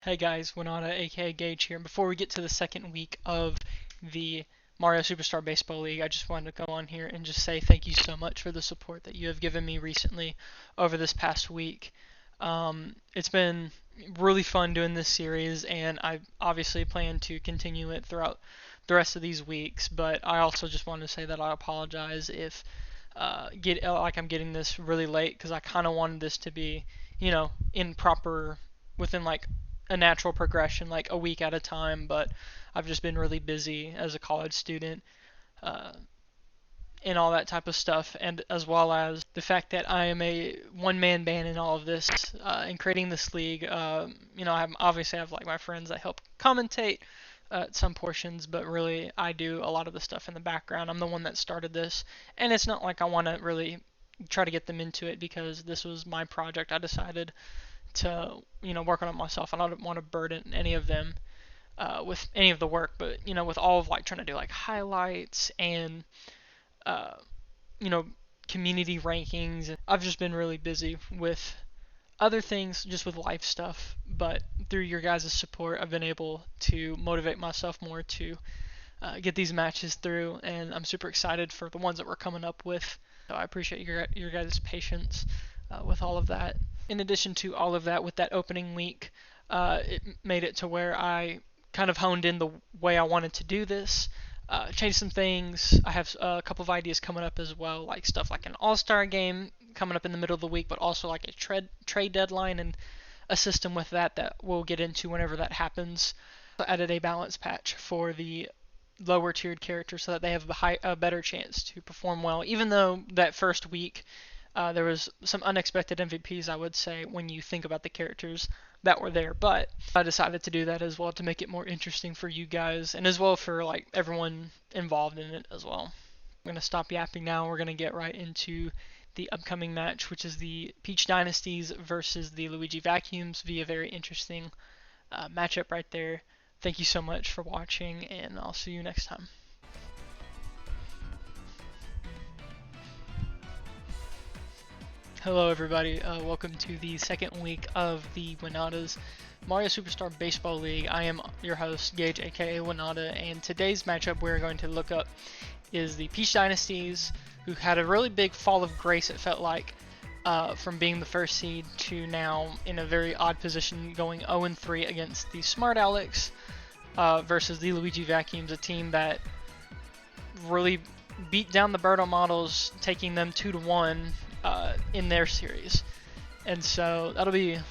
Hey guys, Winata aka Gage here. Before we get to the second week of the Mario Superstar Baseball League, I just wanted to go on here and just say thank you so much for the support that you have given me recently over this past week. It's been really fun doing this series, and I obviously plan to continue it throughout the rest of these weeks. But I also just wanted to say that I apologize if I'm getting this really late because I kind of wanted this to be, in proper within like a natural progression, like a week at a time. But I've just been really busy as a college student, uh, and all that type of stuff, and as well as the fact that I am a one-man band in all of this, in creating this league. I obviously have like my friends that help commentate some portions, but really I do a lot of the stuff in the background. I'm the one that started this, and it's not like I want to really try to get them into it because this was my project. I decided to work on it myself, and I don't want to burden any of them with any of the work. But with all of like trying to do like highlights and uh, you know community rankings, I've just been really busy with other things, just with life stuff. But through your guys' support, I've been able to motivate myself more to get these matches through, and I'm super excited for the ones that we're coming up with. So I appreciate your guys' patience with all of that. In addition to all of that, with that opening week, it made it to where I kind of honed in the way I wanted to do this. Changed some things. I have a couple of ideas coming up as well, like stuff like an all-star game coming up in the middle of the week, but also like a trade deadline and a system with that we'll get into whenever that happens. I added a balance patch for the lower tiered characters so that they have a better chance to perform well. Even though that first week there was some unexpected MVPs, I would say, when you think about the characters that were there. But I decided to do that as well to make it more interesting for you guys and as well for like everyone involved in it as well. I'm gonna stop yapping now. We're gonna get right into the upcoming match, which is the Peach Dynasties versus the Luigi Vacuums. Be a very interesting matchup right there. Thank you so much for watching, and I'll see you next time. Hello, everybody. Welcome to the second week of the Winata's Mario Superstar Baseball League. I am your host, Gage, aka Winata, and today's matchup we're going to look up is the Peach Dynasties, who had a really big fall of grace, it felt like, from being the first seed to now in a very odd position, going 0-3 against the Smart Alex versus the Luigi Vacuums, a team that really beat down the Birdo models, taking them 2-1 in their series. And so that'll be a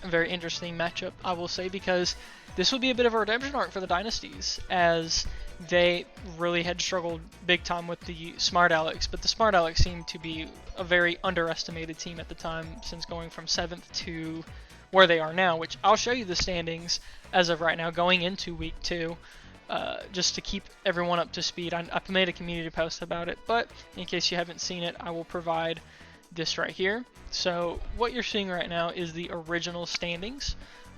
very interesting matchup, I will say, because this will be a bit of a redemption arc for the Dynasties, as they really had struggled big time with the Smart Alex, but the Smart Alex seemed to be a very underestimated team at the time, since going from 7th to where they are now, which I'll show you the standings as of right now going into week 2. Just to keep everyone up to speed. I've made a community post about it, but in case you haven't seen it, I will provide this right here. So what you're seeing right now is the original standings,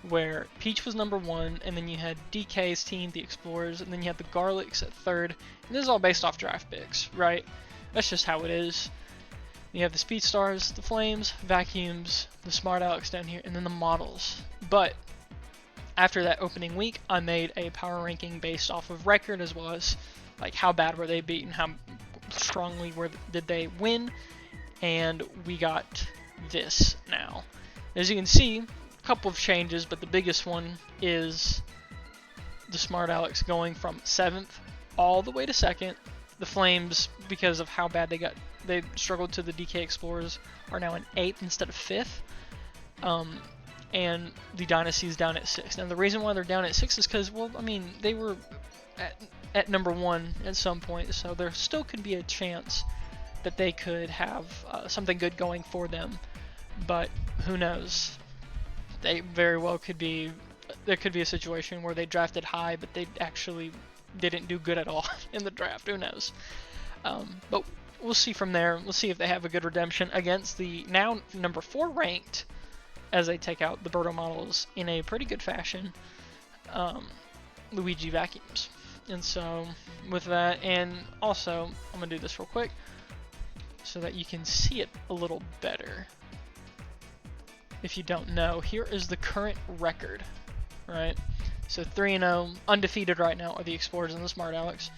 where Peach was number 1, and then you had DK's team, the Explorers, and then you had the Garlics at 3rd. And this is all based off draft picks, right? That's just how it is. You have the Speed Stars, the Flames, Vacuums, the Smart Alex down here, and then the models. But after that opening week, I made a power ranking based off of record, as well as like how bad were they beaten, how strongly did they win, and we got this now. As you can see, a couple of changes, but the biggest one is the Smart Alex going from 7th all the way to 2nd. The Flames, because of how bad they struggled to the DK Explorers, are now in 8th instead of 5th. And the Dynasty's down at 6th. Now the reason why they're down at 6th is because, well, I mean, they were at number 1 at some point, so there still could be a chance that they could have something good going for them, but who knows? They very well could be. There could be a situation where they drafted high, but they actually didn't do good at all in the draft. Who knows? But we'll see from there. We'll see if they have a good redemption against the now number 4 ranked, as they take out the Birdo models in a pretty good fashion, Luigi Vacuums. And so with that, and also I'm gonna do this real quick so that you can see it a little better. if you don't know, here is the current record, right? So 3-0, undefeated right now are the Explorers and the Smart Alex.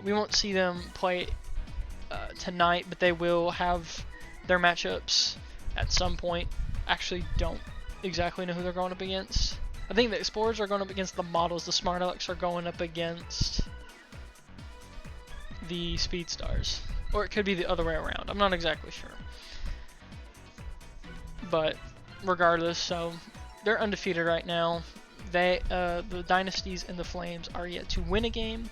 We won't see them play tonight, but they will have their matchups at some point. Actually, don't exactly know who they're going up against. I think the Explorers are going up against the Models. The Smart Alex are going up against the Speed Stars. Or it could be the other way around. I'm not exactly sure. But regardless, so they're undefeated right now. The Dynasties and the Flames are yet to win a game.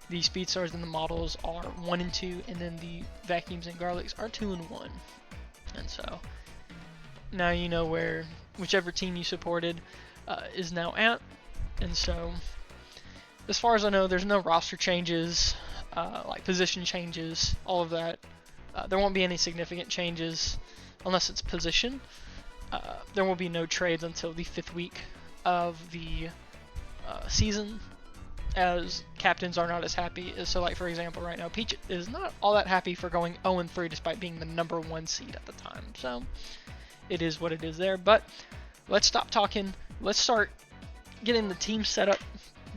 The Speed Stars and the Models are 1-2, and then the Vacuums and Garlics are 2-1. And so now you know where whichever team you supported is now at. And so, as far as I know, there's no roster changes, like position changes, all of that. There won't be any significant changes unless it's position. There will be no trades until the 5th week of the season, as captains are not as happy. So, like, for example, right now, Peach is not all that happy for going 0-3 despite being the #1 seed at the time. So, it is what it is there. But let's stop talking. Let's start getting the team set up.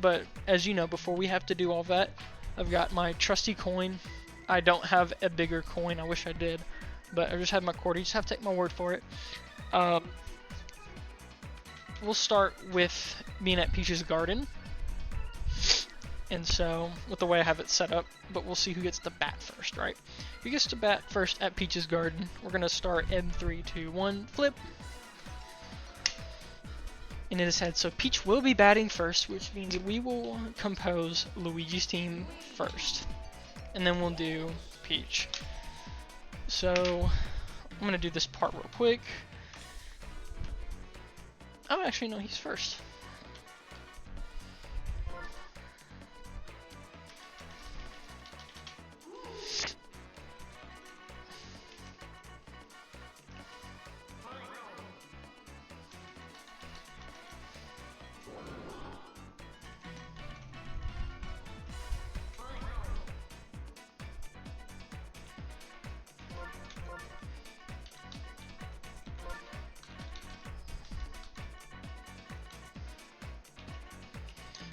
But as you know, before we have to do all that, I've got my trusty coin. I don't have a bigger coin. I wish I did. But I just have my quarter. You just have to take my word for it. We'll start with being at Peach's Garden. And so, with the way I have it set up, but we'll see who gets to bat first, right? Who gets to bat first at Peach's Garden? We're going to start in 3, 2, 1, flip. And it is head, so Peach will be batting first, which means we will compose Luigi's team first. And then we'll do Peach. So, I'm going to do this part real quick. Oh, actually, no, he's first.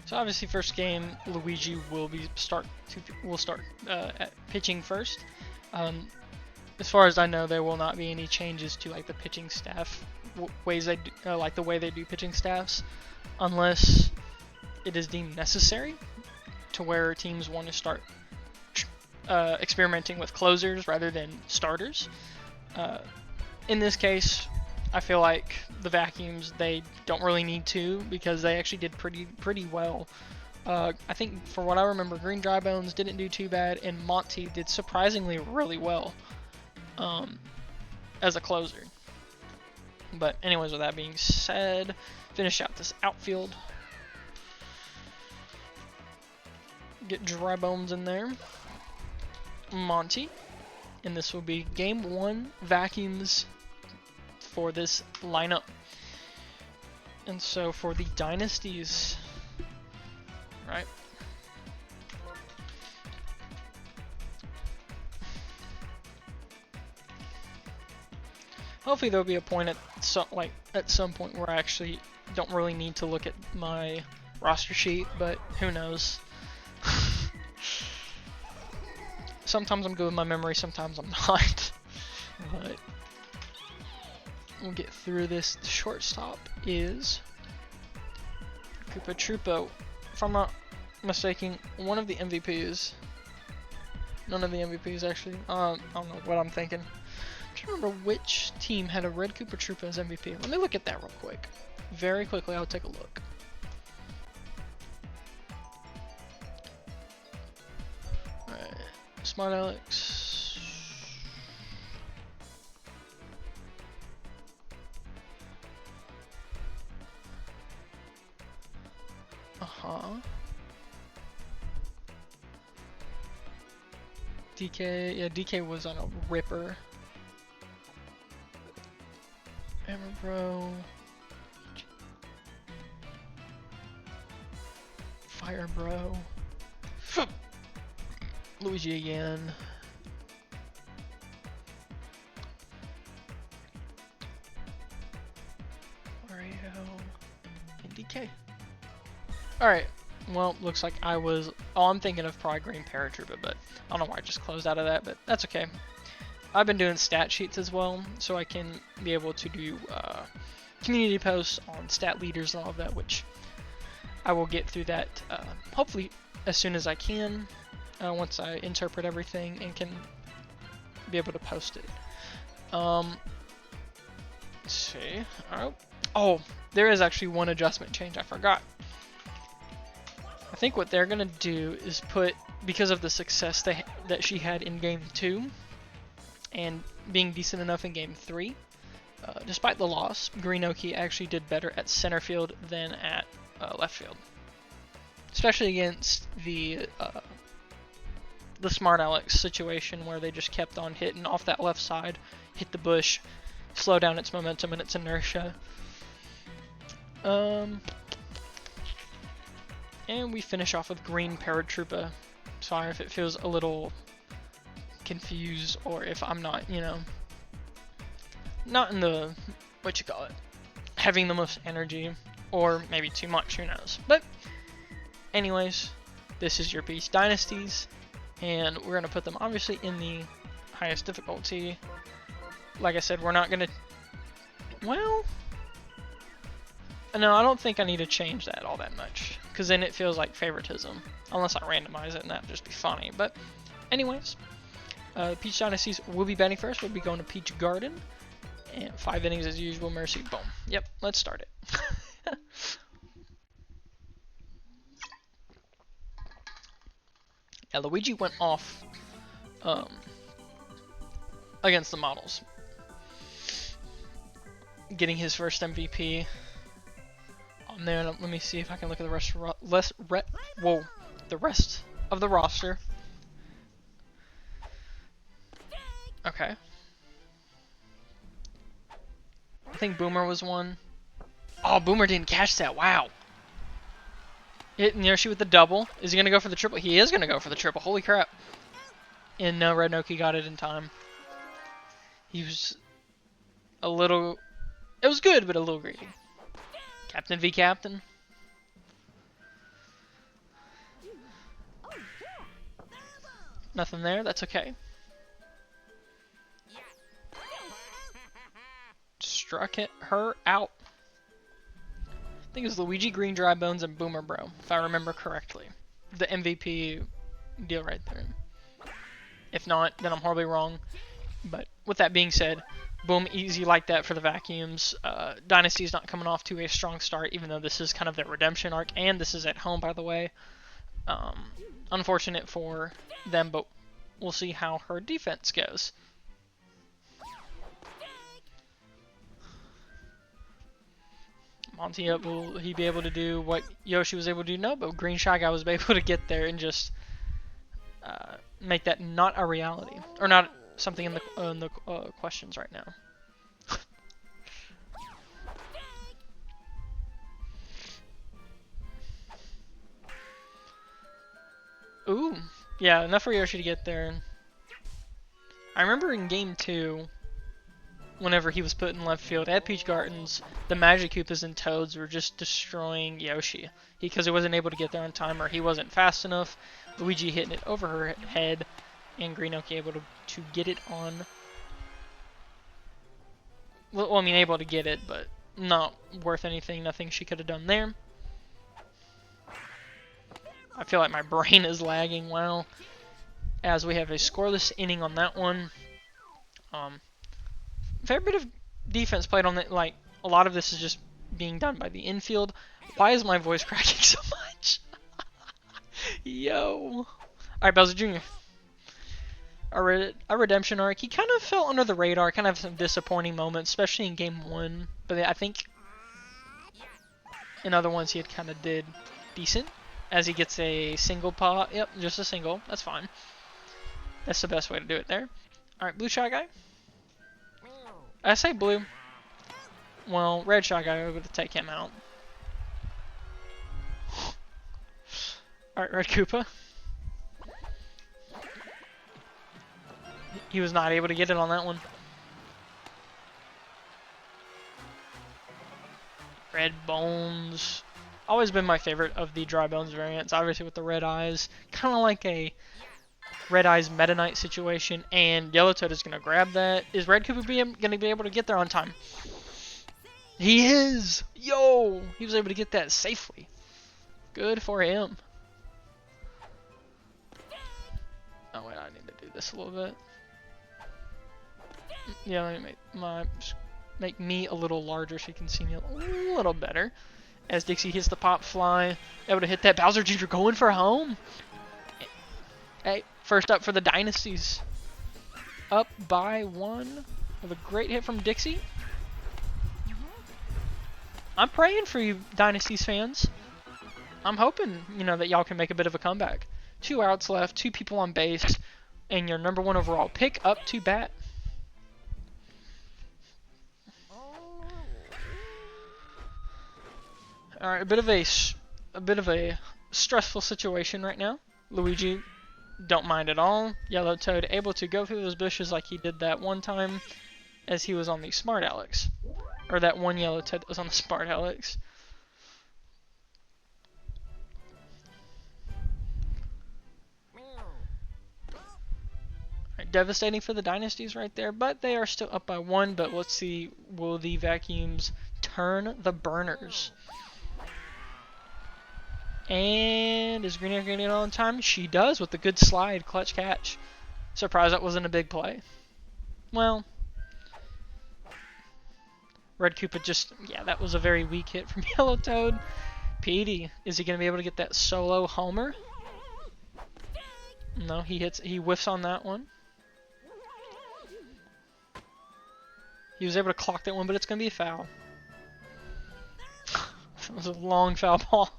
So obviously, first game, Luigi will start at pitching first. As far as I know, there will not be any changes to like the pitching staff ways they do, like the way they do pitching staffs, unless it is deemed necessary to where teams want to start experimenting with closers rather than starters. In this case, I feel like the Vacuums, they don't really need to, because they actually did pretty well. I think for what I remember, Green Dry Bones didn't do too bad, and Monty did surprisingly really well as a closer. But anyways, with that being said, finish out this outfield. Get Dry Bones in there. Monty. And this will be game 1 Vacuums for this lineup. And so for the Dynasties, right? Hopefully there'll be a point at some point where I actually don't really need to look at my roster sheet, but who knows? Sometimes I'm good with my memory, sometimes I'm not. But we'll get through this. The shortstop is Koopa Troopa. If I'm not mistaken, one of the MVPs. None of the MVPs actually. I don't know what I'm thinking. I'm trying to remember which team had a red Koopa Troopa as MVP. Let me look at that real quick. Very quickly, I'll take a look. Alright, Smart Alex. DK, yeah, DK was on a ripper. Bro. Fire Bro. Luigi again. DK. Alright, well, looks like I was... Oh, I'm thinking of probably green paratrooper, but I don't know why I just closed out of that, but that's okay. I've been doing stat sheets as well, so I can be able to do community posts on stat leaders and all of that, which I will get through that hopefully as soon as I can, once I interpret everything and can be able to post it. Let's see. Oh, there is actually one adjustment change I forgot. I think what they're gonna do is put, because of the success that she had in game 2 and being decent enough in game 3, despite the loss, Greenoki actually did better at center field than at left field, especially against the Smart Alex situation where they just kept on hitting off that left side, hit the bush, slow down its momentum and its inertia. And we finish off with green paratrooper. Sorry if it feels a little confused, or if I'm not, you know, not in the, what you call it, having the most energy, or maybe too much, who knows. But anyways, this is your Peach Dynasties, and we're going to put them obviously in the highest difficulty. Like I said, we're not going to, well, no, I don't think I need to change that all that much, because then it feels like favoritism, unless I randomize it, and that would just be funny. But anyways, Peach Dynasties will be batting first. We'll be going to Peach Garden, and 5 innings as usual. Mercy, boom. Yep, let's start it. Yeah, Luigi went off against the models, getting his first MVP. On there, let me see if I can look at the rest of the roster. Okay. I think Boomer was one. Oh, Boomer didn't catch that. Wow. Hitting Yoshi with the double. Is he going to go for the triple? He is going to go for the triple. Holy crap. And no, Red Noki got it in time. He was a little... It was good, but a little greedy. Captain v Captain. Nothing there. That's okay. Struck her out. I think it was Luigi, Green Dry Bones, and Boomer Bro, if I remember correctly. The MVP deal right there. If not, then I'm horribly wrong. But with that being said, boom, easy like that for the Vacuums. Dynasty's not coming off to a strong start, even though this is kind of their redemption arc, and this is at home, by the way. Unfortunate for them, but we'll see how her defense goes. Monty up, will he be able to do what Yoshi was able to do? No, but Green Shy Guy was able to get there and just make that not a reality, or not something in the questions right now. Ooh, yeah, enough for Yoshi to get there. I remember in game 2, whenever he was put in left field at Peach Gardens, the Magic Koopas and Toads were just destroying Yoshi because he wasn't able to get there on time, or he wasn't fast enough. Luigi hitting it over her head, and Greenoki able to get it on. Well, I mean, able to get it, but not worth anything. Nothing she could have done there. I feel like my brain is lagging. Well, as we have a scoreless inning on that one. Fair bit of defense played on it. Like, a lot of this is just being done by the infield. Why is my voice cracking so much? Yo. Alright, Bowser Jr. A redemption arc. He kind of fell under the radar, kind of some disappointing moments, especially in game 1. But I think in other ones he had kind of did decent, as he gets a single paw. Yep, just a single. That's fine. That's the best way to do it there. Alright, Blue Shy Guy. I say blue. Well, Red Shy Guy over to take him out. Alright, Red Koopa. He was not able to get it on that one. Red Bones. Always been my favorite of the Dry Bones variants, obviously with the red eyes. Kind of like a Red Eyes Meta Knight situation, and Yellow Toad is going to grab that. Is Red Cooper going to be able to get there on time? He is! Yo! He was able to get that safely. Good for him. Oh wait, I need to do this a little bit. Yeah, let me make me a little larger so you can see me a little better. As Dixie hits the pop fly, able to hit that. Bowser Jr. going for home. Hey, first up for the Dynasties. Up by 1 with a great hit from Dixie. I'm praying for you, Dynasties fans. I'm hoping, that y'all can make a bit of a comeback. 2 outs left, 2 people on base, and your number 1 overall pick up to bat. All right, a bit of a stressful situation right now. Luigi, don't mind at all. Yellow Toad able to go through those bushes like he did that one time as he was on the Smart Alex. Or that one Yellow Toad that was on the Smart Alex. Right, devastating for the Dynasties right there, but they are still up by 1. But let's see, will the Vacuums turn the burners? And is Green Air going to get it on time? She does with the good slide, clutch catch. Surprised that wasn't a big play. Well, Red Koopa that was a very weak hit from Yellow Toad. Petey, is he going to be able to get that solo homer? No, he whiffs on that one. He was able to clock that one, but it's going to be a foul. It was a long foul ball.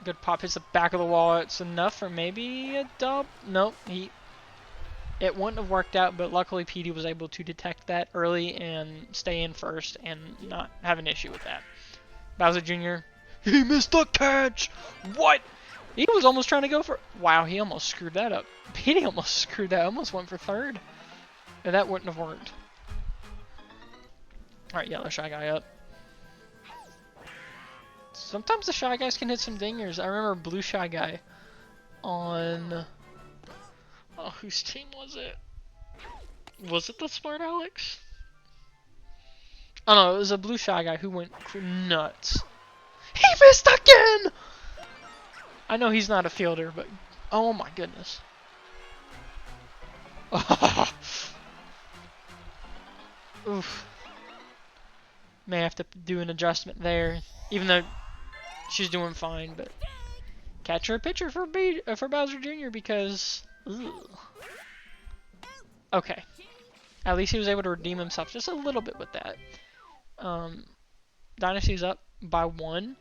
Good pop hits the back of the wall. It's enough for maybe a dub. Nope, it wouldn't have worked out, but luckily Petey was able to detect that early and stay in first and not have an issue with that. Bowser Jr. He missed the catch! What? He was almost trying to go for... Wow, he almost screwed that up. Petey almost screwed that. Almost went for third. And that wouldn't have worked. Alright, Yellow Shy Guy up. Sometimes the Shy Guys can hit some dingers. I remember Blue Shy Guy on... Oh, whose team was it? Was it the Smart Alex? Oh no, it was a Blue Shy Guy who went nuts. He missed again! I know he's not a fielder, but... Oh my goodness. Oof. May have to do an adjustment there. Even though she's doing fine, but... Catcher or pitcher for Bowser Jr. because... Ugh. Okay. At least he was able to redeem himself just a little bit with that. Dynasty's up by 1.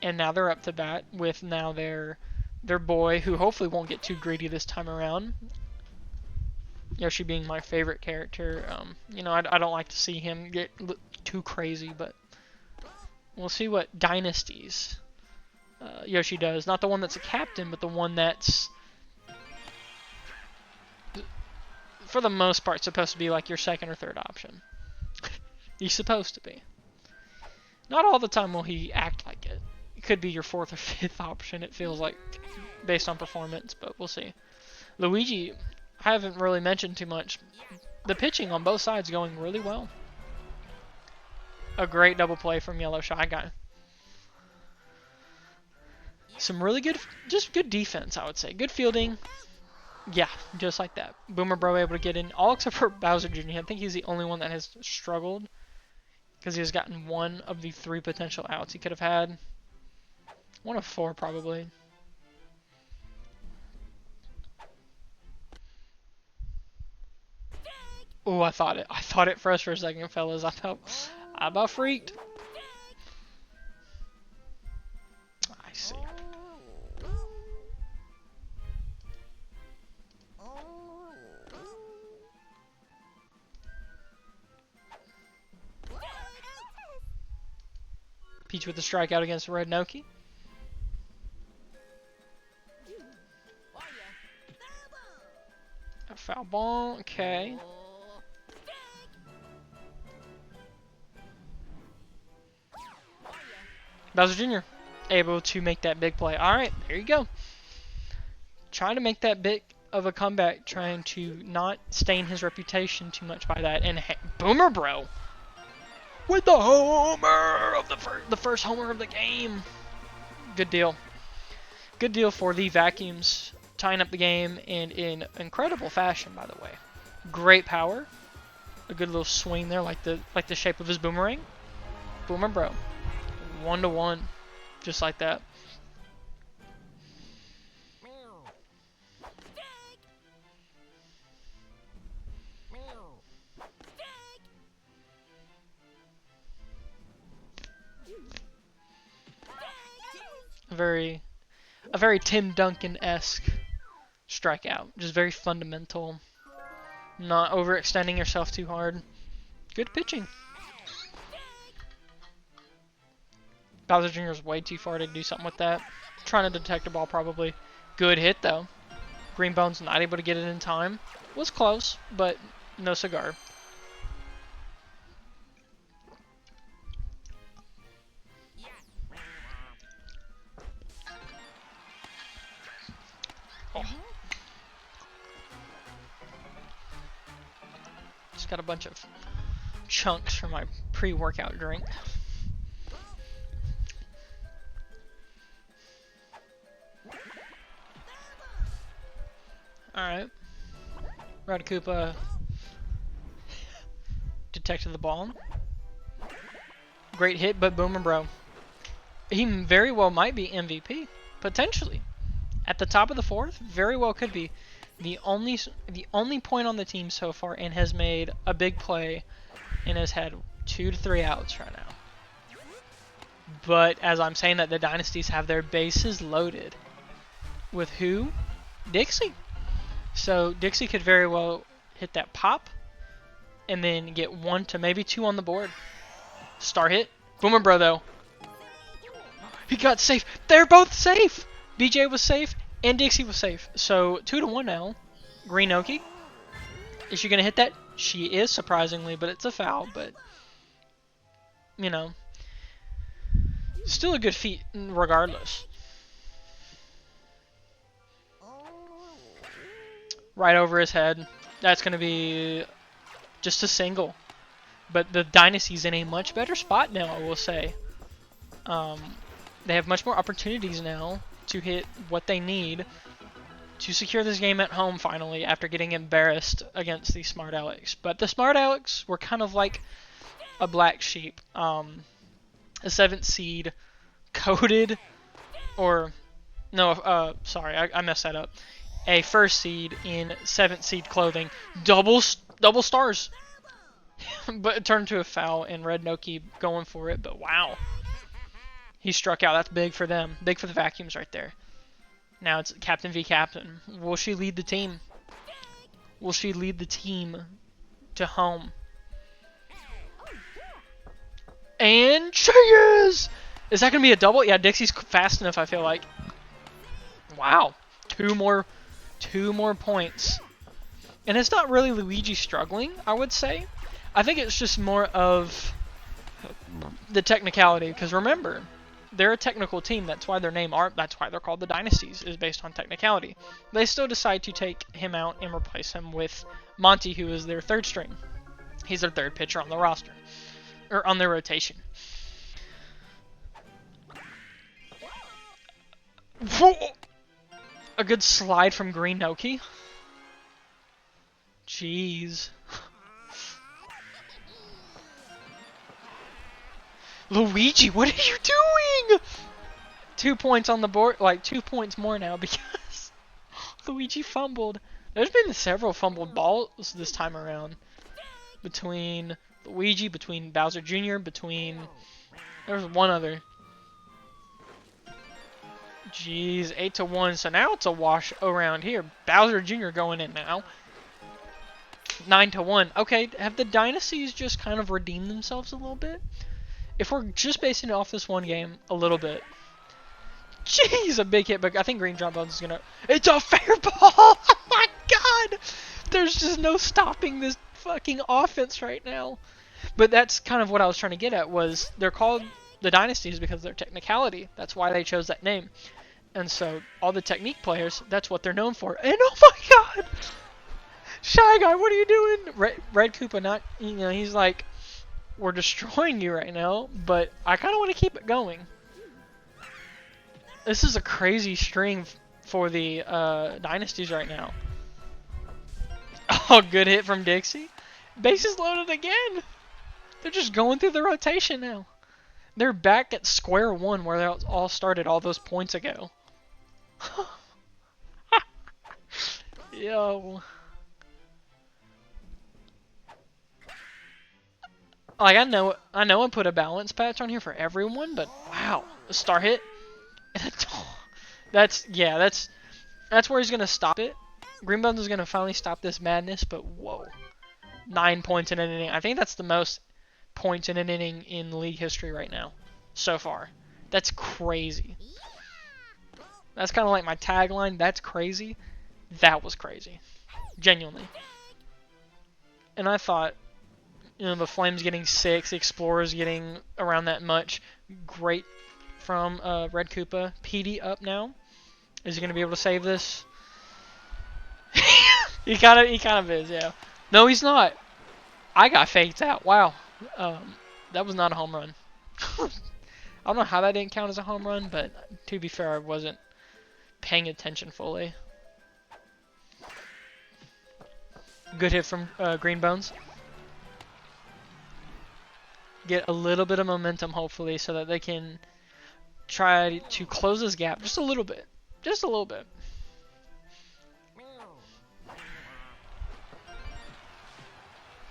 And now they're up to bat with now their boy, who hopefully won't get too greedy this time around. Yoshi being my favorite character. I don't like to see him get too crazy, but we'll see what Dynasties Yoshi does. Not the one that's a captain, but the one that's, for the most part, supposed to be like your second or third option. He's supposed to be. Not all the time will he act like it. It could be your 4th or 5th option, it feels like, based on performance, but we'll see. Luigi, I haven't really mentioned too much. The pitching on both sides going really well. A great double play from Yellow Shy Guy. Some really good, just good defense, I would say. Good fielding. Yeah, just like that. Boomer Bro able to get in, all except for Bowser Jr. I think he's the only one that has struggled, because he has gotten 1 of the 3 potential outs he could have had. 1 of 4, probably. Oh, I thought it fresh for a second, fellas. I about freaked. I see. Peach with the strikeout against Red Noki. Bon, okay. Bowser Jr. able to make that big play. Alright, there you go. Trying to make that big of a comeback, trying to not stain his reputation too much by that. And Boomer Bro with the homer of the first homer of the game. Good deal. Good deal for the Vacuums, tying up the game and in incredible fashion, by the way. Great power. A good little swing there, like the shape of his boomerang. Boomer Bro. 1-1. Just like that. A very Tim Duncan-esque strikeout. Just very fundamental. Not overextending yourself too hard. Good pitching. Bowser Jr. is way too far to do something with that. Trying to detect a ball probably. Good hit though. Greenbone's not able to get it in time. Was close, but no cigar. Oh. Just got a bunch of chunks for my pre-workout drink. Alright. Radakoopa detected the ball. Great hit, but Boomer Bro. He very well might be MVP. Potentially. At the top of the fourth, very well could be. The only point on the team so far and has made a big play and has had 2 to 3 outs right now. But as I'm saying that, the Dynasties have their bases loaded. With who? Dixie. So Dixie could very well hit that pop and then get 1 to maybe 2 on the board. Star hit. Boomer Bro though. He got safe. They're both safe. BJ was safe and Dixie was safe. So 2-1 now. Green Oki. Is she going to hit that? She is, surprisingly, but it's a foul. But, you know, still a good feat regardless. Right over his head. That's going to be just a single. But the Dynasty's in a much better spot now, I will say. They have much more opportunities now to hit what they need to secure this game at home finally after getting embarrassed against the Smart Alex. But the Smart Alex were kind of like a black sheep. A 7th seed coated, or no, sorry, I messed that up. A 1st seed in 7th seed clothing. Double stars. But it turned to a foul and Red Noki going for it, but wow. He struck out. That's big for them. Big for the Vacuums right there. Now it's Captain v Captain. Will she lead the team? Will she lead the team to home? And she is! Is that going to be a double? Yeah, Dixie's fast enough, I feel like. Wow. Two more points. And it's not really Luigi struggling, I would say. I think it's just more of the technicality. Because remember, they're a technical team. That's why their name that's why they're called the Dynasties, is based on technicality. They still decide to take him out and replace him with Monty, who is their 3rd string. He's their 3rd pitcher on the roster. Or on their rotation. A good slide from Green Noki. Jeez. Luigi, what are you doing? 2 points on the board, like 2 points more now because Luigi fumbled. There's been several fumbled balls this time around. Between Luigi, between Bowser Jr., there was one other. Jeez, 8-1, so now it's a wash around here. Bowser Jr. going in now. 9-1. Okay, have the Dynasties just kind of redeemed themselves a little bit? If we're just basing it off this one game a little bit. Jeez, a big hit, but I think Green Jump Bones is going to... It's a fair ball! Oh my god! There's just no stopping this fucking offense right now. But that's kind of what I was trying to get at, was they're called the Dynasties because of their technicality. That's why they chose that name. And so all the technique players, that's what they're known for. And oh my god! Shy Guy, what are you doing? Red Koopa, not, he's like, we're destroying you right now, but I kind of want to keep it going. This is a crazy string for the Dynasties right now. Oh, good hit from Dixie. Bases loaded again. They're just going through the rotation now. They're back at square one where they all started all those points ago. Yo. Like, I know I put a balance patch on here for everyone, but wow, a star hit. That's where he's gonna stop it. Greenbones is gonna finally stop this madness, but whoa, 9 points in an inning. I think that's the most points in an inning in league history right now, so far. That's crazy. That's kind of like my tagline. That's crazy. That was crazy, genuinely. And I thought, the Flames getting 6, the Explorers getting around that much. Great from Red Koopa. PD up now. Is he gonna be able to save this? he kind of is, yeah. No, he's not. I got faked out. Wow. That was not a home run. I don't know how that didn't count as a home run, but to be fair, I wasn't paying attention fully. Good hit from Greenbones. Get a little bit of momentum, hopefully, so that they can try to close this gap just a little bit. Just a little bit.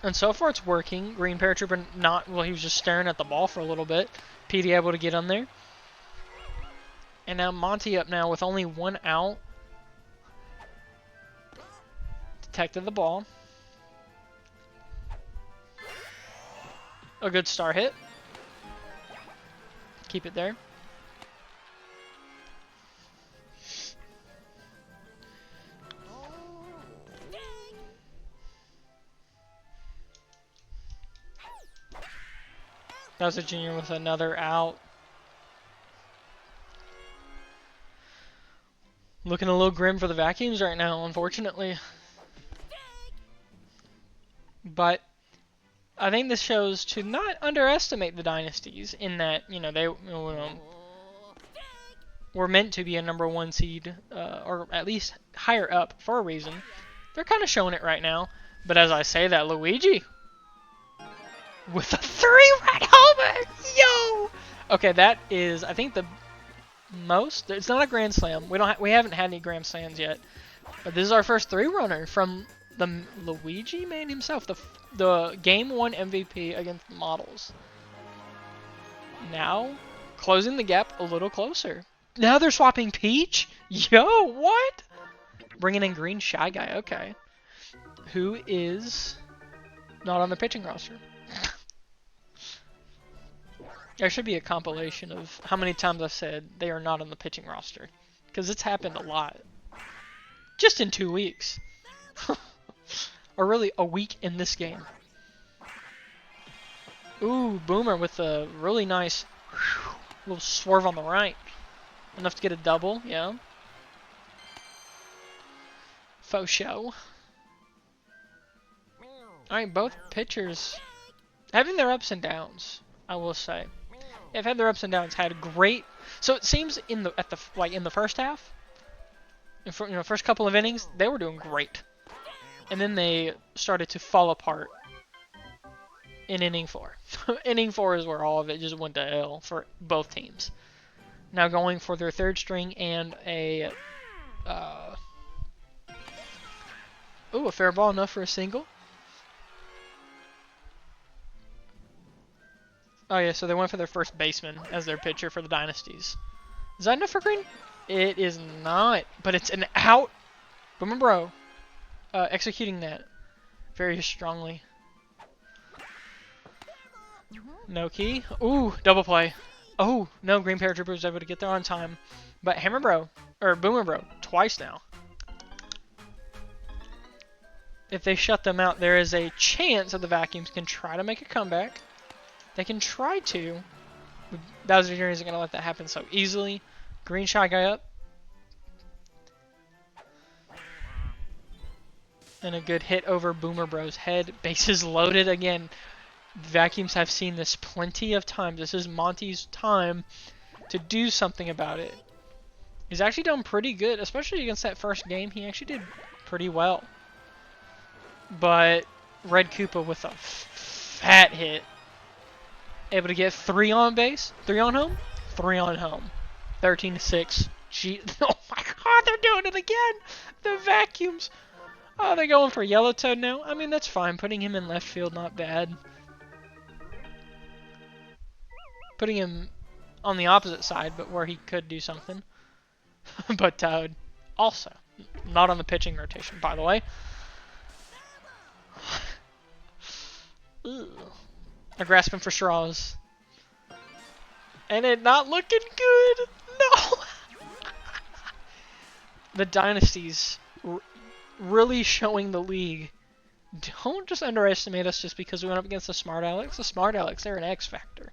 And so far it's working. Green Paratrooper not, well, he was just staring at the ball for a little bit. PD able to get on there. And now Monty up now with only 1 out. Detected the ball. A good star hit. Keep it there. That was a junior with another out. Looking a little grim for the Vacuums right now, unfortunately. But I think this shows to not underestimate the Dynasties in that, they were meant to be a #1 seed, or at least higher up for a reason. They're kind of showing it right now. But as I say that, Luigi with a 3 red homers! Yo! Okay, that is, I think, the most. It's not a grand slam. We haven't had any grand slams yet. But this is our first 3-runner from the Luigi man himself, the Game 1 MVP against the Models. Now, closing the gap a little closer. Now they're swapping Peach? Yo, what? Bringing in Green Shy Guy, okay. Who is not on the pitching roster. There should be a compilation of how many times I've said they are not on the pitching roster. Because it's happened a lot. Just in 2 weeks. Or really, a week in this game. Ooh, Boomer with a really nice little swerve on the right. Enough to get a double, yeah. Faux show. Alright, both pitchers having their ups and downs, I will say. They've had their ups and downs, had great. So it seems in the first half, first couple of innings, they were doing great. And then they started to fall apart in inning 4. Inning 4 is where all of it just went to hell for both teams. Now going for their 3rd string and a a fair ball, enough for a single. Oh yeah, so they went for their first baseman as their pitcher for the Dynasties. Is that enough for Green? It is not, but it's an out. Boomer Bro executing that very strongly. No key. Ooh, double play. Oh, no, Green Paratrooper was able to get there on time. But Boomer Bro, twice now. if they shut them out, there is a chance that the Vacuums can try to make a comeback. They can try to. Bowser Jr. isn't going to let that happen so easily. Green Shy Guy up. And a good hit over Boomer Bro's head. Bases loaded again. Vacuums have seen this plenty of times. This is Monty's time to do something about it. He's actually done pretty good, especially against that first game. He actually did pretty well. But Red Koopa with a fat hit. Able to get 3 on base, 3 on home, 3 on home. 13-6. Gee, oh my god, they're doing it again! The Vacuums. Oh, they're going for Yellow Toad now? I mean, that's fine. Putting him in left field, not bad. Putting him on the opposite side, but where he could do something. But Toad, also, not on the pitching rotation, by the way. Ugh. They're grasping for straws. And it not looking good. No! The Dynasties really showing the league. Don't just underestimate us just because we went up against the Smart Alex. The Smart Alex, they're an X factor.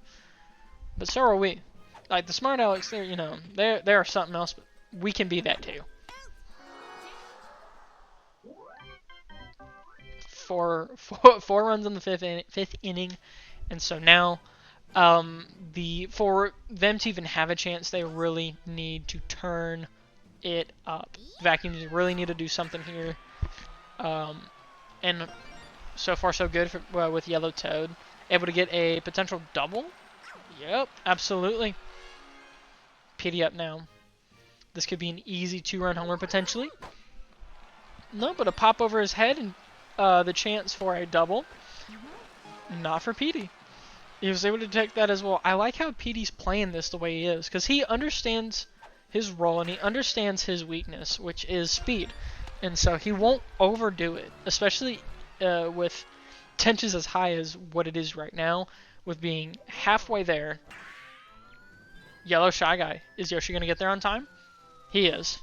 But so are we. Like, the Smart Alex, they're, you know, they're something else, but we can be that too. Four runs in the fifth inning. And so now, for them to even have a chance, they really need to turn it up. Vacuums really need to do something here. And so far so good with Yellow Toad. Able to get a potential double. Yep, absolutely. Petey up now. This could be an easy 2-run homer potentially. No, but a pop over his head and the chance for a double. Not for Petey. He was able to take that as well. I like how Petey's playing this the way he is, because he understands his role and he understands his weakness, which is speed. And so he won't overdo it, especially with tensions as high as what it is right now, with being halfway there. Yellow Shy Guy. Is Yoshi going to get there on time? He is.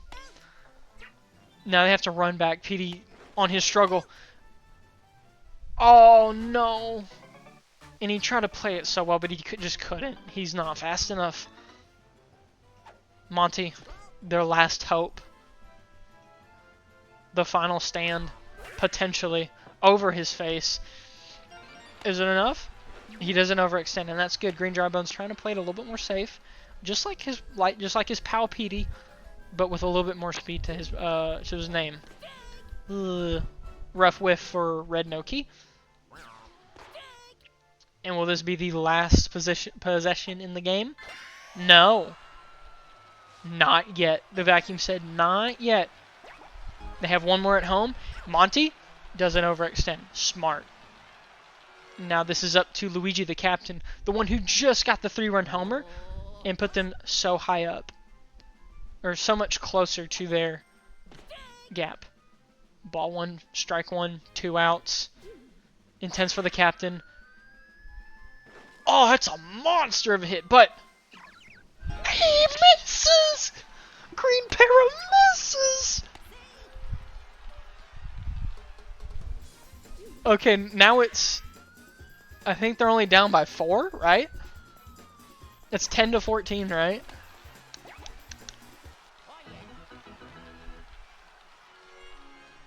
Now they have to run back. Petey on his struggle. Oh, no. And he tried to play it so well, but he just couldn't. He's not fast enough. Monty, their last hope. The final stand, potentially, over his face. Is it enough? He doesn't overextend, and that's good. Green Dry Bones trying to play it a little bit more safe, just like his pal Petey, but with a little bit more speed to his name. Ugh. Rough whiff for Red Noki. And will this be the last possession in the game? No. Not yet. The Vacuum said not yet. They have one more at home. Monty doesn't overextend. Smart. Now this is up to Luigi, the captain, the one who just got the 3-run homer and put them so high up. Or so much closer to their gap. Ball 1, strike 1, 2 outs. Intense for the captain. Oh, that's a monster of a hit, but he misses! Green Para misses! Okay, now it's... I think they're only down by 4, right? It's 10-14, right?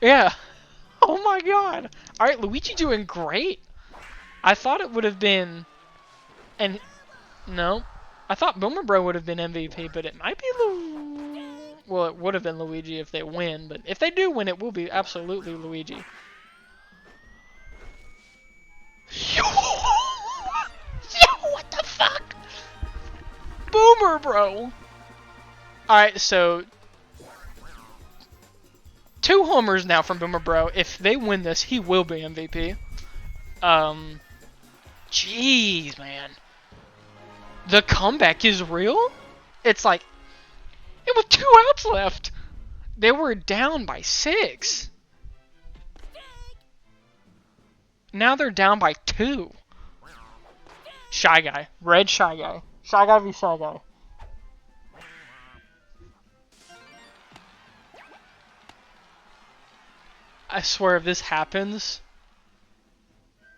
Yeah. Oh my god. Alright, Luigi doing great. I thought it would have been... And no, I thought Boomer Bro would have been MVP, but it might be well, it would have been Luigi if they win, but if they do win, it will be absolutely Luigi. Yo, what the fuck? Boomer Bro. All right, so 2 homers now from Boomer Bro. If they win this, he will be MVP. Jeez, man. The comeback is real? It's like, it was 2 outs left. They were down by 6. Now they're down by 2. Shy Guy. Red Shy Guy. Shy Guy v Shy Guy. I swear if this happens...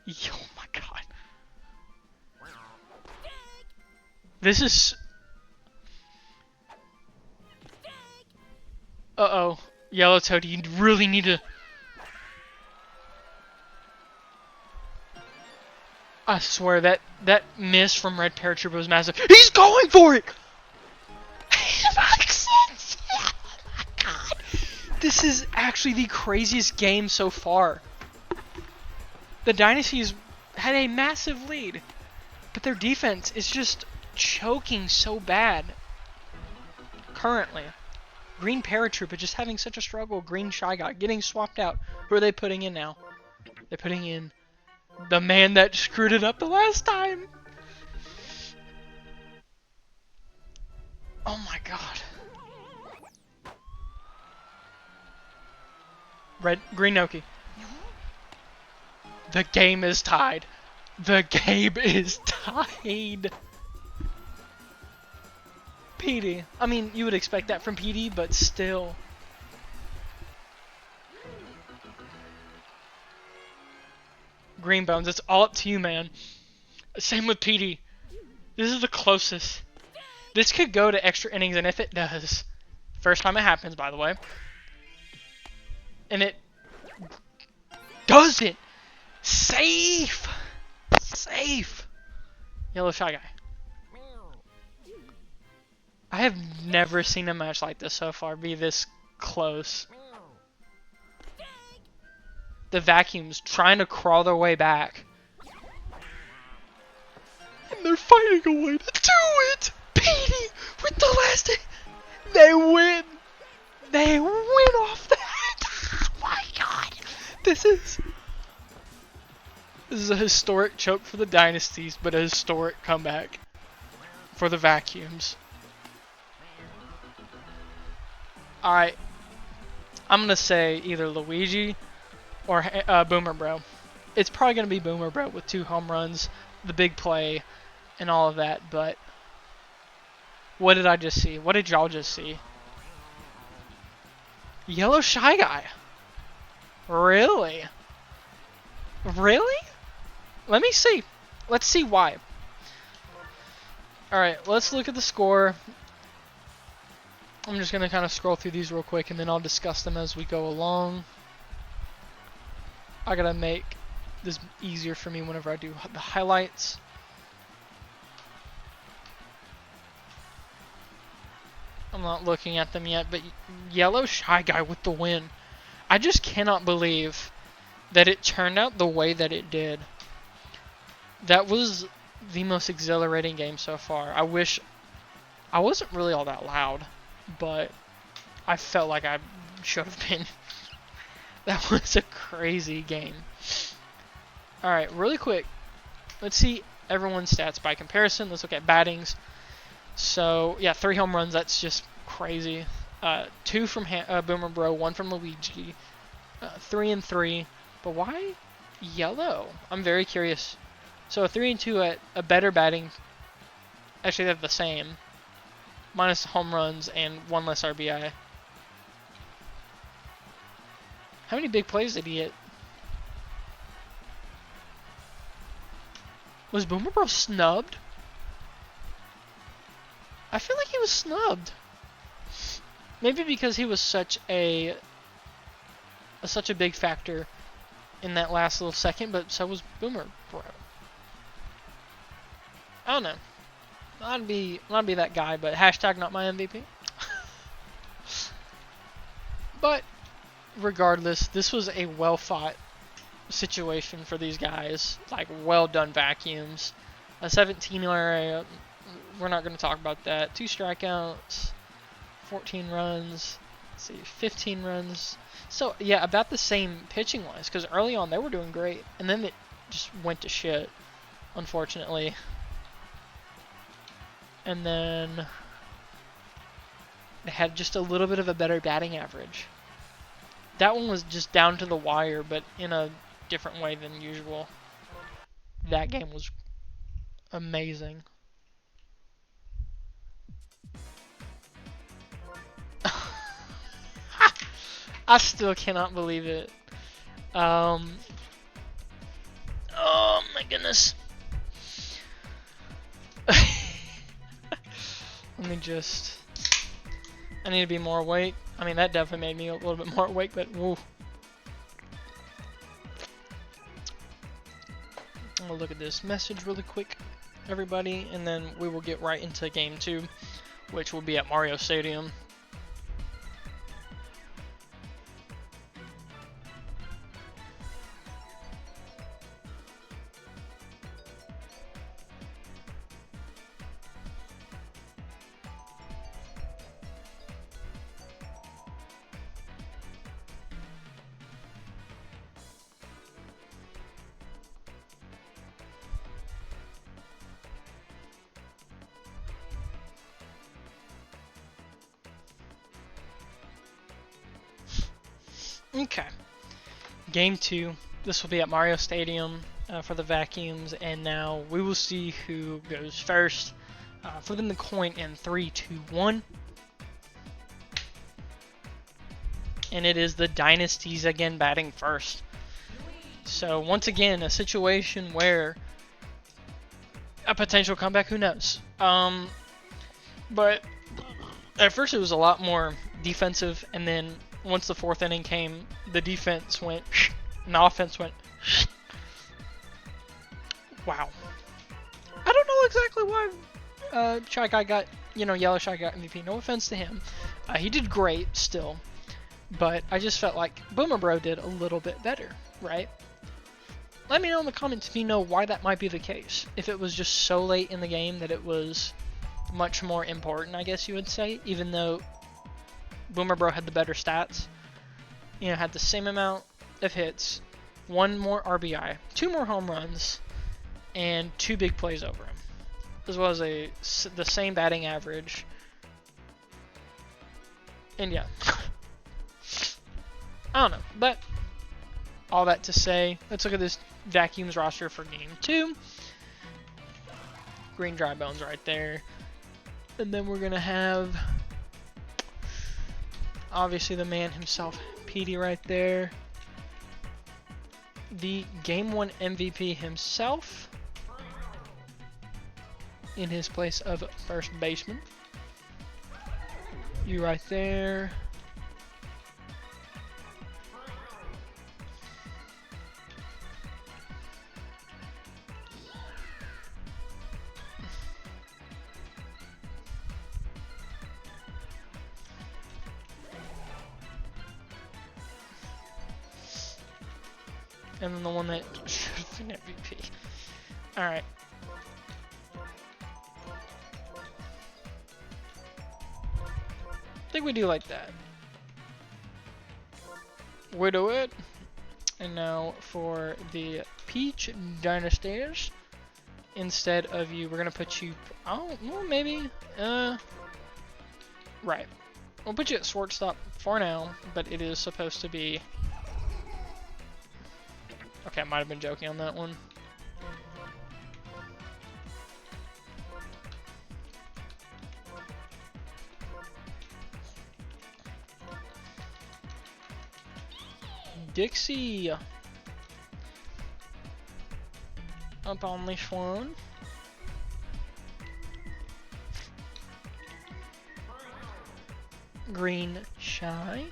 Oh my god. This is... Uh-oh. Yellow Toad, you really need to... I swear that miss from Red Paratrooper was massive. He's going for it! Oh my god. This is actually the craziest game so far. The Dynasties had a massive lead, but their defense is just choking so bad currently. Green Paratrooper just having such a struggle. Green Shy Guy getting swapped out. Who are they putting in now? They're putting in the man that screwed it up the last time. Oh my god. Green Noki. The game is tied. The game is tied. PD. I mean, you would expect that from PD, but still. Green Bones, it's all up to you, man. Same with PD. This is the closest. This could go to extra innings, and if it does, first time it happens, by the way, and it doesn't. Safe! Safe! Yellow Shy Guy. I have never seen a match like this so far be this close. The Vacuums trying to crawl their way back. And they're fighting away to do it! Petey with the last hit. They win! They win off that! Oh my god! This is a historic choke for the Dynasties, but a historic comeback for the Vacuums. Alright, I'm going to say either Luigi or Boomer Bro. It's probably going to be Boomer Bro with 2 home runs, the big play, and all of that, but what did I just see? What did y'all just see? Yellow Shy Guy. Really? Really? Let me see. Let's see why. Alright, let's look at the score. I'm just going to kind of scroll through these real quick and then I'll discuss them as we go along. I got to make this easier for me whenever I do the highlights. I'm not looking at them yet, but Yellow Shy Guy with the win. I just cannot believe that it turned out the way that it did. That was the most exhilarating game so far. I wish I wasn't really all that loud, but I felt like I should have been. That was a crazy game. Alright, really quick. Let's see everyone's stats by comparison. Let's look at battings. So, yeah, 3 home runs. That's just crazy. 2 from Boomer Bro, 1 from Luigi. 3 and 3. But why yellow? I'm very curious. So, a 3 and 2 at a better batting. Actually, they're the same. Minus home runs and 1 less RBI. How many big plays did he hit? Was Boomer Bro snubbed? I feel like he was snubbed. Maybe because he was such a big factor in that last little second, but so was Boomer Bro. I don't know. I'd be that guy, but hashtag not my MVP. But regardless, this was a well-fought situation for these guys. Like, well done, Vacuums. A 17 ERA. We're not going to talk about that. 2 strikeouts, 14 runs. Let's see, 15 runs. So yeah, about the same pitching wise. Because early on they were doing great, and then it just went to shit, unfortunately. And then they had just a little bit of a better batting average. That one was just down to the wire, but in a different way than usual. That game was amazing. I still cannot believe it. Um, oh my goodness. Let me just... I need to be more awake. I mean, that definitely made me a little bit more awake, but woo. I'm gonna look at this message really quick, everybody, and then we will get right into game 2, which will be at Mario Stadium. Okay, game 2. This will be at Mario Stadium for the Vacuums, and now we will see who goes first. Flipping the coin in 3, 2, 1. And it is the Dynasties again batting first. So once again, a situation where a potential comeback, who knows? But at first it was a lot more defensive, and then once the 4th inning came, the defense went and the offense went wow. I don't know exactly why Shy Guy got, Yellow Shy Guy MVP. No offense to him. He did great still, but I just felt like Boomer Bro did a little bit better, right? Let me know in the comments if you know why that might be the case. If it was just so late in the game that it was much more important, I guess you would say, even though Boomer Bro had the better stats. Had the same amount of hits, 1 more RBI, 2 more home runs, and 2 big plays over him, as well as the same batting average. And yeah, I don't know, but all that to say, let's look at this Vacuums roster for game 2. Green Dry Bones right there. And then we're going to have, obviously, the man himself, Petey, right there. The Game 1 MVP himself in his place of first baseman. You right there. And then the one that should have been MVP. Alright. I think we do like that. We do it. And now for the Peach Dynasties, instead of you, we're going to put you... Oh, well, maybe. Right. We'll put you at shortstop for now, but it is supposed to be... Okay, I might have been joking on that one. Dixie up on this one. Green Shy.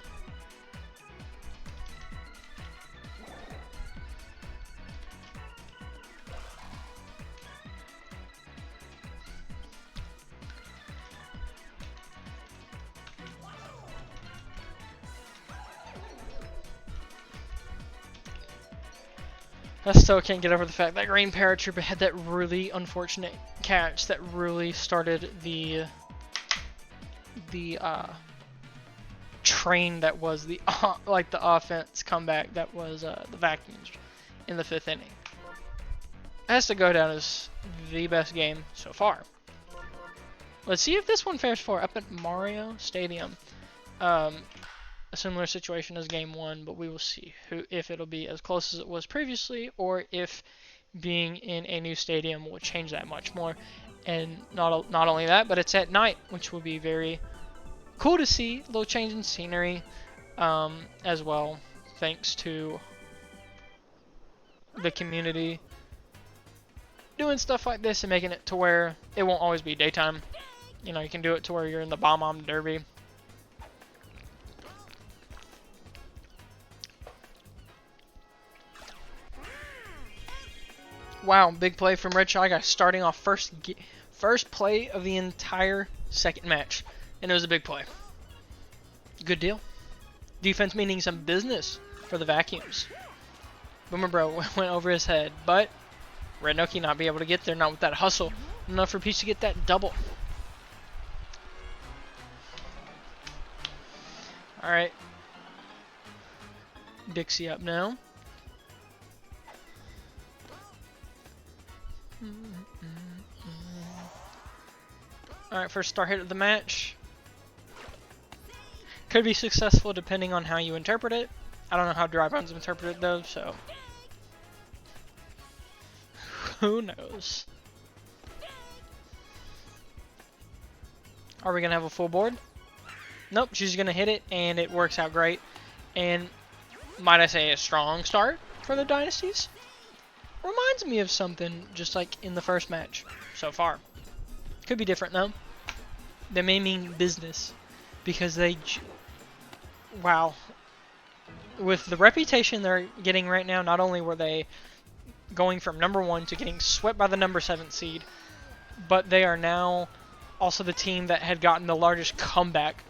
I still can't get over the fact that Green Paratrooper had that really unfortunate catch that really started the train that was the the offense comeback that was the Vacuums in the 5th inning. It has to go down as the best game so far. Let's see if this one fares forward up at Mario Stadium. A similar situation as game 1, but we will see if it'll be as close as it was previously, or if being in a new stadium will change that much more. And not only that, but it's at night, which will be very cool to see. A little change in scenery as well, thanks to the community doing stuff like this and making it to where it won't always be daytime. You know, you can do it to where you're in the Bomb Derby. Wow, big play from Red Shy Guy, starting off first play of the entire second match, and it was a big play. Good deal. Defense meaning some business for the Vacuums. Boomer Bro went over his head, but Red Noki not be able to get there, not with that hustle. Enough for Peach to get that double. Alright. Dixie up now. Alright, first star hit of the match. Could be successful depending on how you interpret it. I don't know how Dry Bones interpret it though, so who knows? Are we gonna have a full board? Nope, she's gonna hit it and it works out great. And might I say a strong start for the Dynasties? Reminds me of something just like in the first match so far. Could be different though. They may mean business because they, wow, with the reputation they're getting right now, not only were they going from number 1 to getting swept by the number 7 seed, but they are now also the team that had gotten the largest comeback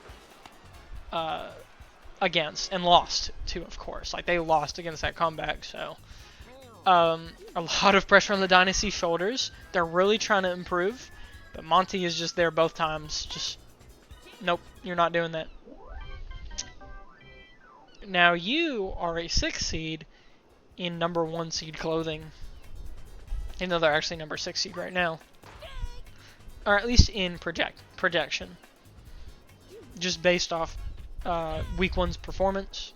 against and lost to, of course. Like, they lost against that comeback, so a lot of pressure on the Dynasty shoulders. They're really trying to improve, but Monty is just there both times. Just, nope, you're not doing that. Now you are a 6 seed in number 1 seed clothing. Even though they're actually number 6 seed right now. Or at least in projection. Just based off week 1's performance.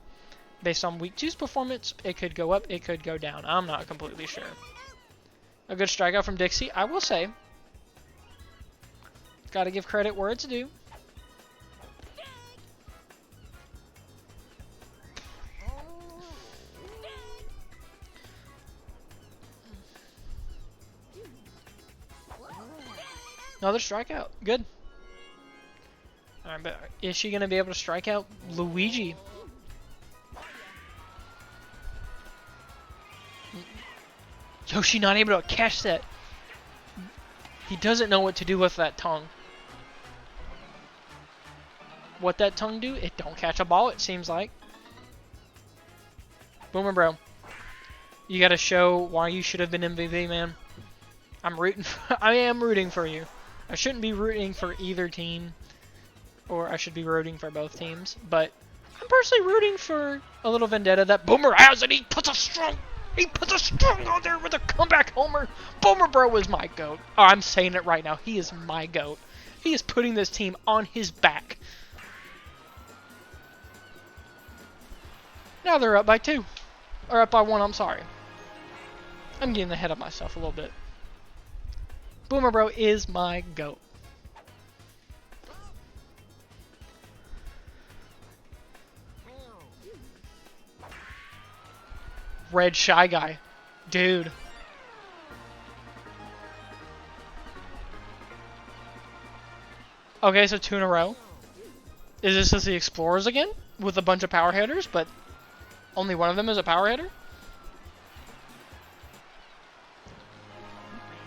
Based on week 2's performance, it could go up, it could go down. I'm not completely sure. A good strikeout from Dixie, I will say. Gotta give credit where it's due. Another strikeout. Good. Alright, but is she going to be able to strike out Luigi? Yoshi not able to catch that. He doesn't know what to do with that tongue. What that tongue do? It don't catch a ball, it seems like. Boomer Bro. You got to show why you should have been MVP, man. I am rooting for you. I shouldn't be rooting for either team, or I should be rooting for both teams, but I'm personally rooting for a little vendetta that Boomer has, and he puts a strong on there with a comeback homer. Boomer Bro is my GOAT. Oh, I'm saying it right now. He is my GOAT. He is putting this team on his back. Now they're up by 2. Or up by 1, I'm sorry. I'm getting ahead of myself a little bit. Boomer Bro is my GOAT. Red Shy Guy. Dude. Okay, so 2 in a row. Is this just the Explorers again? With a bunch of power hitters, but only one of them is a power hitter?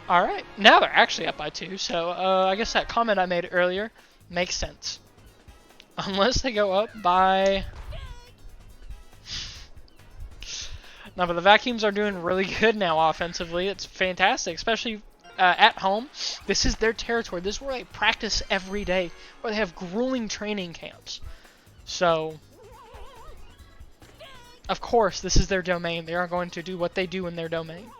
Alright, now they're actually up by 2, so I guess that comment I made earlier makes sense. Unless they go up by... No, but the Vacuums are doing really good now offensively. It's fantastic, especially at home. This is their territory. This is where they practice every day, where they have grueling training camps. So, of course, this is their domain. They are going to do what they do in their domain.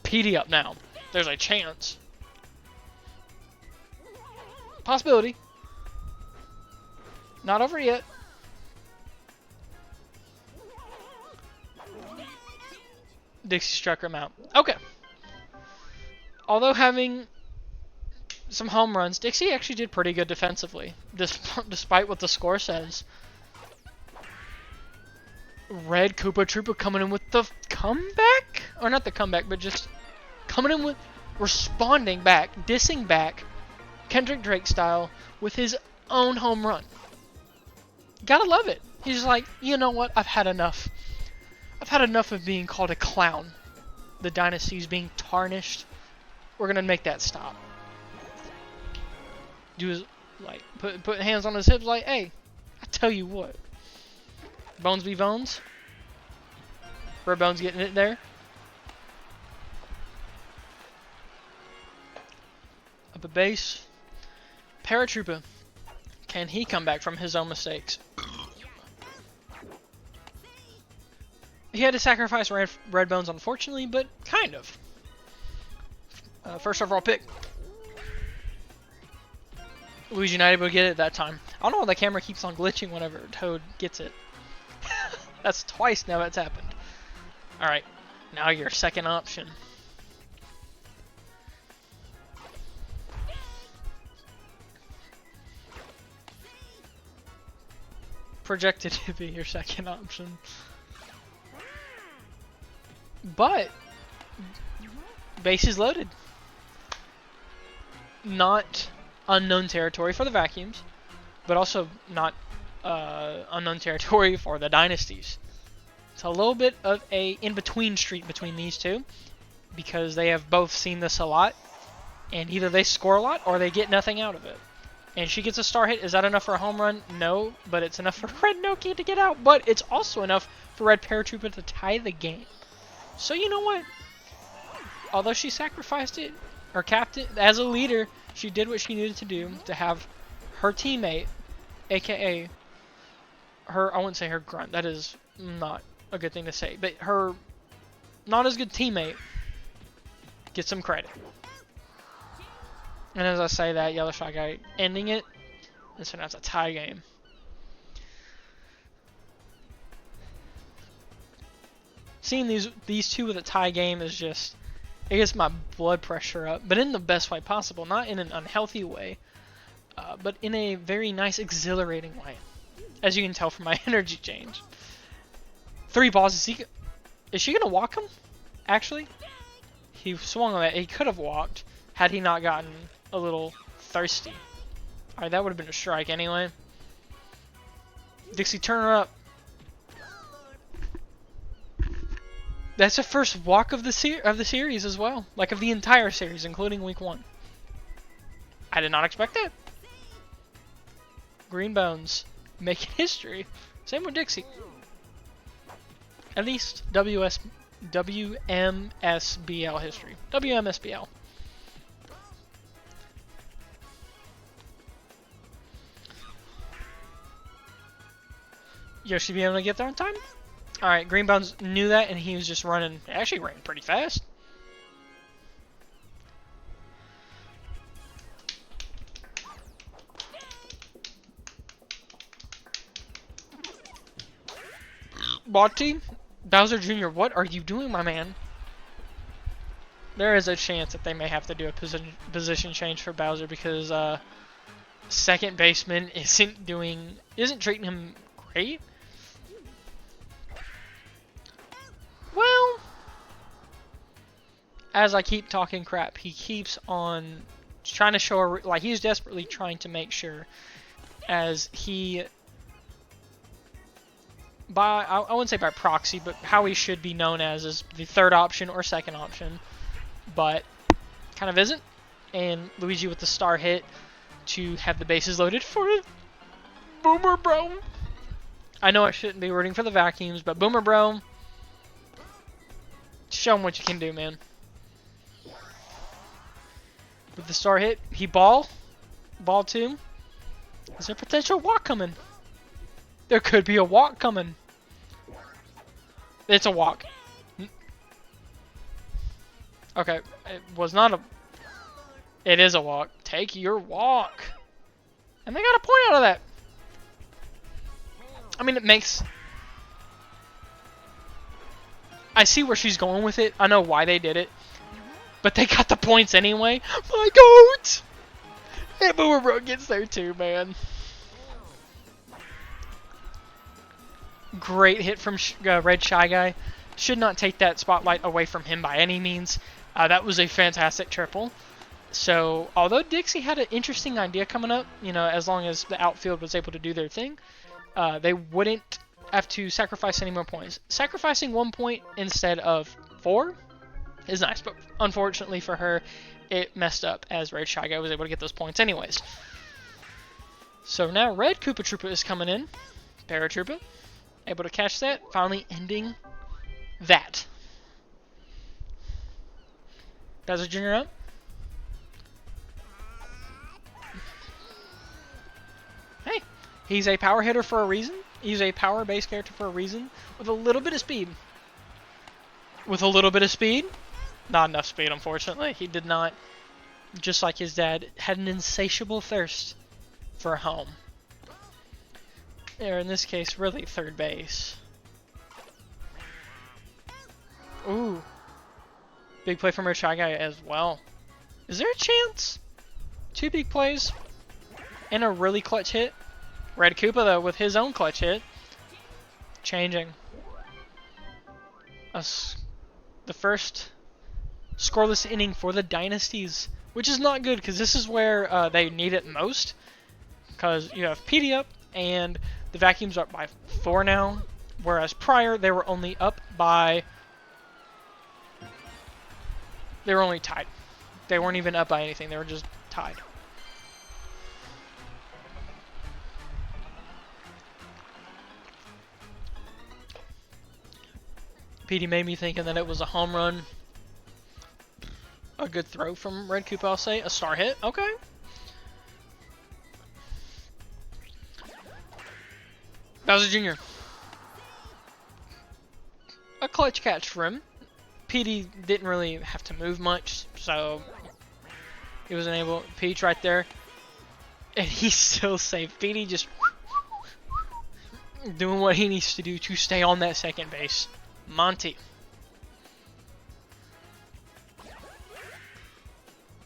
PD up now. There's a chance. Possibility. Not over yet. Dixie struck him out. Okay. Although having some home runs, Dixie actually did pretty good defensively, despite what the score says. Red Koopa Troopa coming in with the comeback? Or not the comeback, but just coming in with responding back, dissing back, Kendrick Drake style, with his own home run. Gotta love it. He's just like, you know what? I've had enough. I've had enough of being called a clown. The Dynasties being tarnished. We're gonna make that stop. Do his, like, put hands on his hips like, hey, I tell you what. Bones be Bones. Red Bones getting it there. Up a base. Paratroopa. Can he come back from his own mistakes? He had to sacrifice Red Bones, unfortunately, but kind of. First overall pick. Luigi United would get it that time. I don't know why the camera keeps on glitching whenever Toad gets it. That's twice now that's happened. Alright, now your second option. Projected to be your second option. But, bases loaded. Not unknown territory for the Vacuums, but also not unknown territory for the Dynasties. It's a little bit of a in-between street between these two, because they have both seen this a lot, and either they score a lot or they get nothing out of it. And she gets a star hit. Is that enough for a home run? No, but it's enough for Red Noki to get out. But it's also enough for Red Paratroopa to tie the game. So you know what? Although she sacrificed it, or captain, as a leader, she did what she needed to do to have her teammate, aka her, I wouldn't say her grunt, that is not a good thing to say, but her not as good teammate get some credit. And as I say that, Yellow Shot Guy ending it, and so now it's a tie game. Seeing these two with a tie game is just, it gets my blood pressure up, but in the best way possible, not in an unhealthy way, but in a very nice, exhilarating way, as you can tell from my energy change. 3 balls, is she gonna walk him? Actually, he swung on that. He could have walked had he not gotten a little thirsty. Alright, that would have been a strike anyway. Dixie, turn her up. That's the first walk of the series as well, like of the entire series, including week 1. I did not expect that. Green Bones making history. Same with Dixie. At least WMSBL history. WMSBL. Yoshi be able to get there on time? Alright, Green Bones knew that, and he was just running. Actually ran pretty fast. Bati, Bowser Jr., what are you doing, my man? There is a chance that they may have to do a position change for Bowser because second baseman isn't treating him great. Well, as I keep talking crap, he keeps on trying to show, like, he's desperately trying to make sure, as he, I wouldn't say by proxy, but how he should be known as is the third option or second option, but kind of isn't. And Luigi with the star hit to have the bases loaded for Boomer Bro. I know I shouldn't be rooting for the Vacuums, but Boomer Bro, show him what you can do, man. With the star hit, he ball 2. Is there potential walk coming? There could be a walk coming. It's a walk. Okay, it was not a... It is a walk. Take your walk. And they got a point out of that. I mean, it makes... I see where she's going with it. I know why they did it. But they got the points anyway. My goat! And Boomer Bro gets there too, man. Great hit from Red Shy Guy. Should not take that spotlight away from him by any means. That was a fantastic triple. So, although Dixie had an interesting idea coming up, you know, as long as the outfield was able to do their thing, they wouldn't have to sacrifice any more points. Sacrificing 1 point instead of 4 is nice, but unfortunately for her, it messed up as Red Shy Guy was able to get those points anyways. So now Red Koopa Troopa is coming in. Paratroopa, able to catch that, finally ending that. Bowser Jr. up. Hey, he's a power hitter for a reason. He's a power-based character for a reason, with a little bit of speed. With a little bit of speed? Not enough speed, unfortunately. He did not, just like his dad, had an insatiable thirst for home. Or in this case, really third base. Ooh. Big play from our Shy Guy as well. Is there a chance? 2 big plays and a really clutch hit. Red Koopa, though, with his own clutch hit. Changing. The first scoreless inning for the Dynasties, which is not good because this is where they need it most. Because you have PD up and the Vacuums are up by 4 now, whereas prior they were only up by... They were only tied. They weren't even up by anything, they were just tied. PD made me thinking that it was a home run. A good throw from Red Koopa, I'll say. A star hit, okay. Bowser Jr. A clutch catch for him. PD didn't really have to move much, so he wasn't able. Peach right there. And he's still safe. PD just doing what he needs to do to stay on that second base. Monty.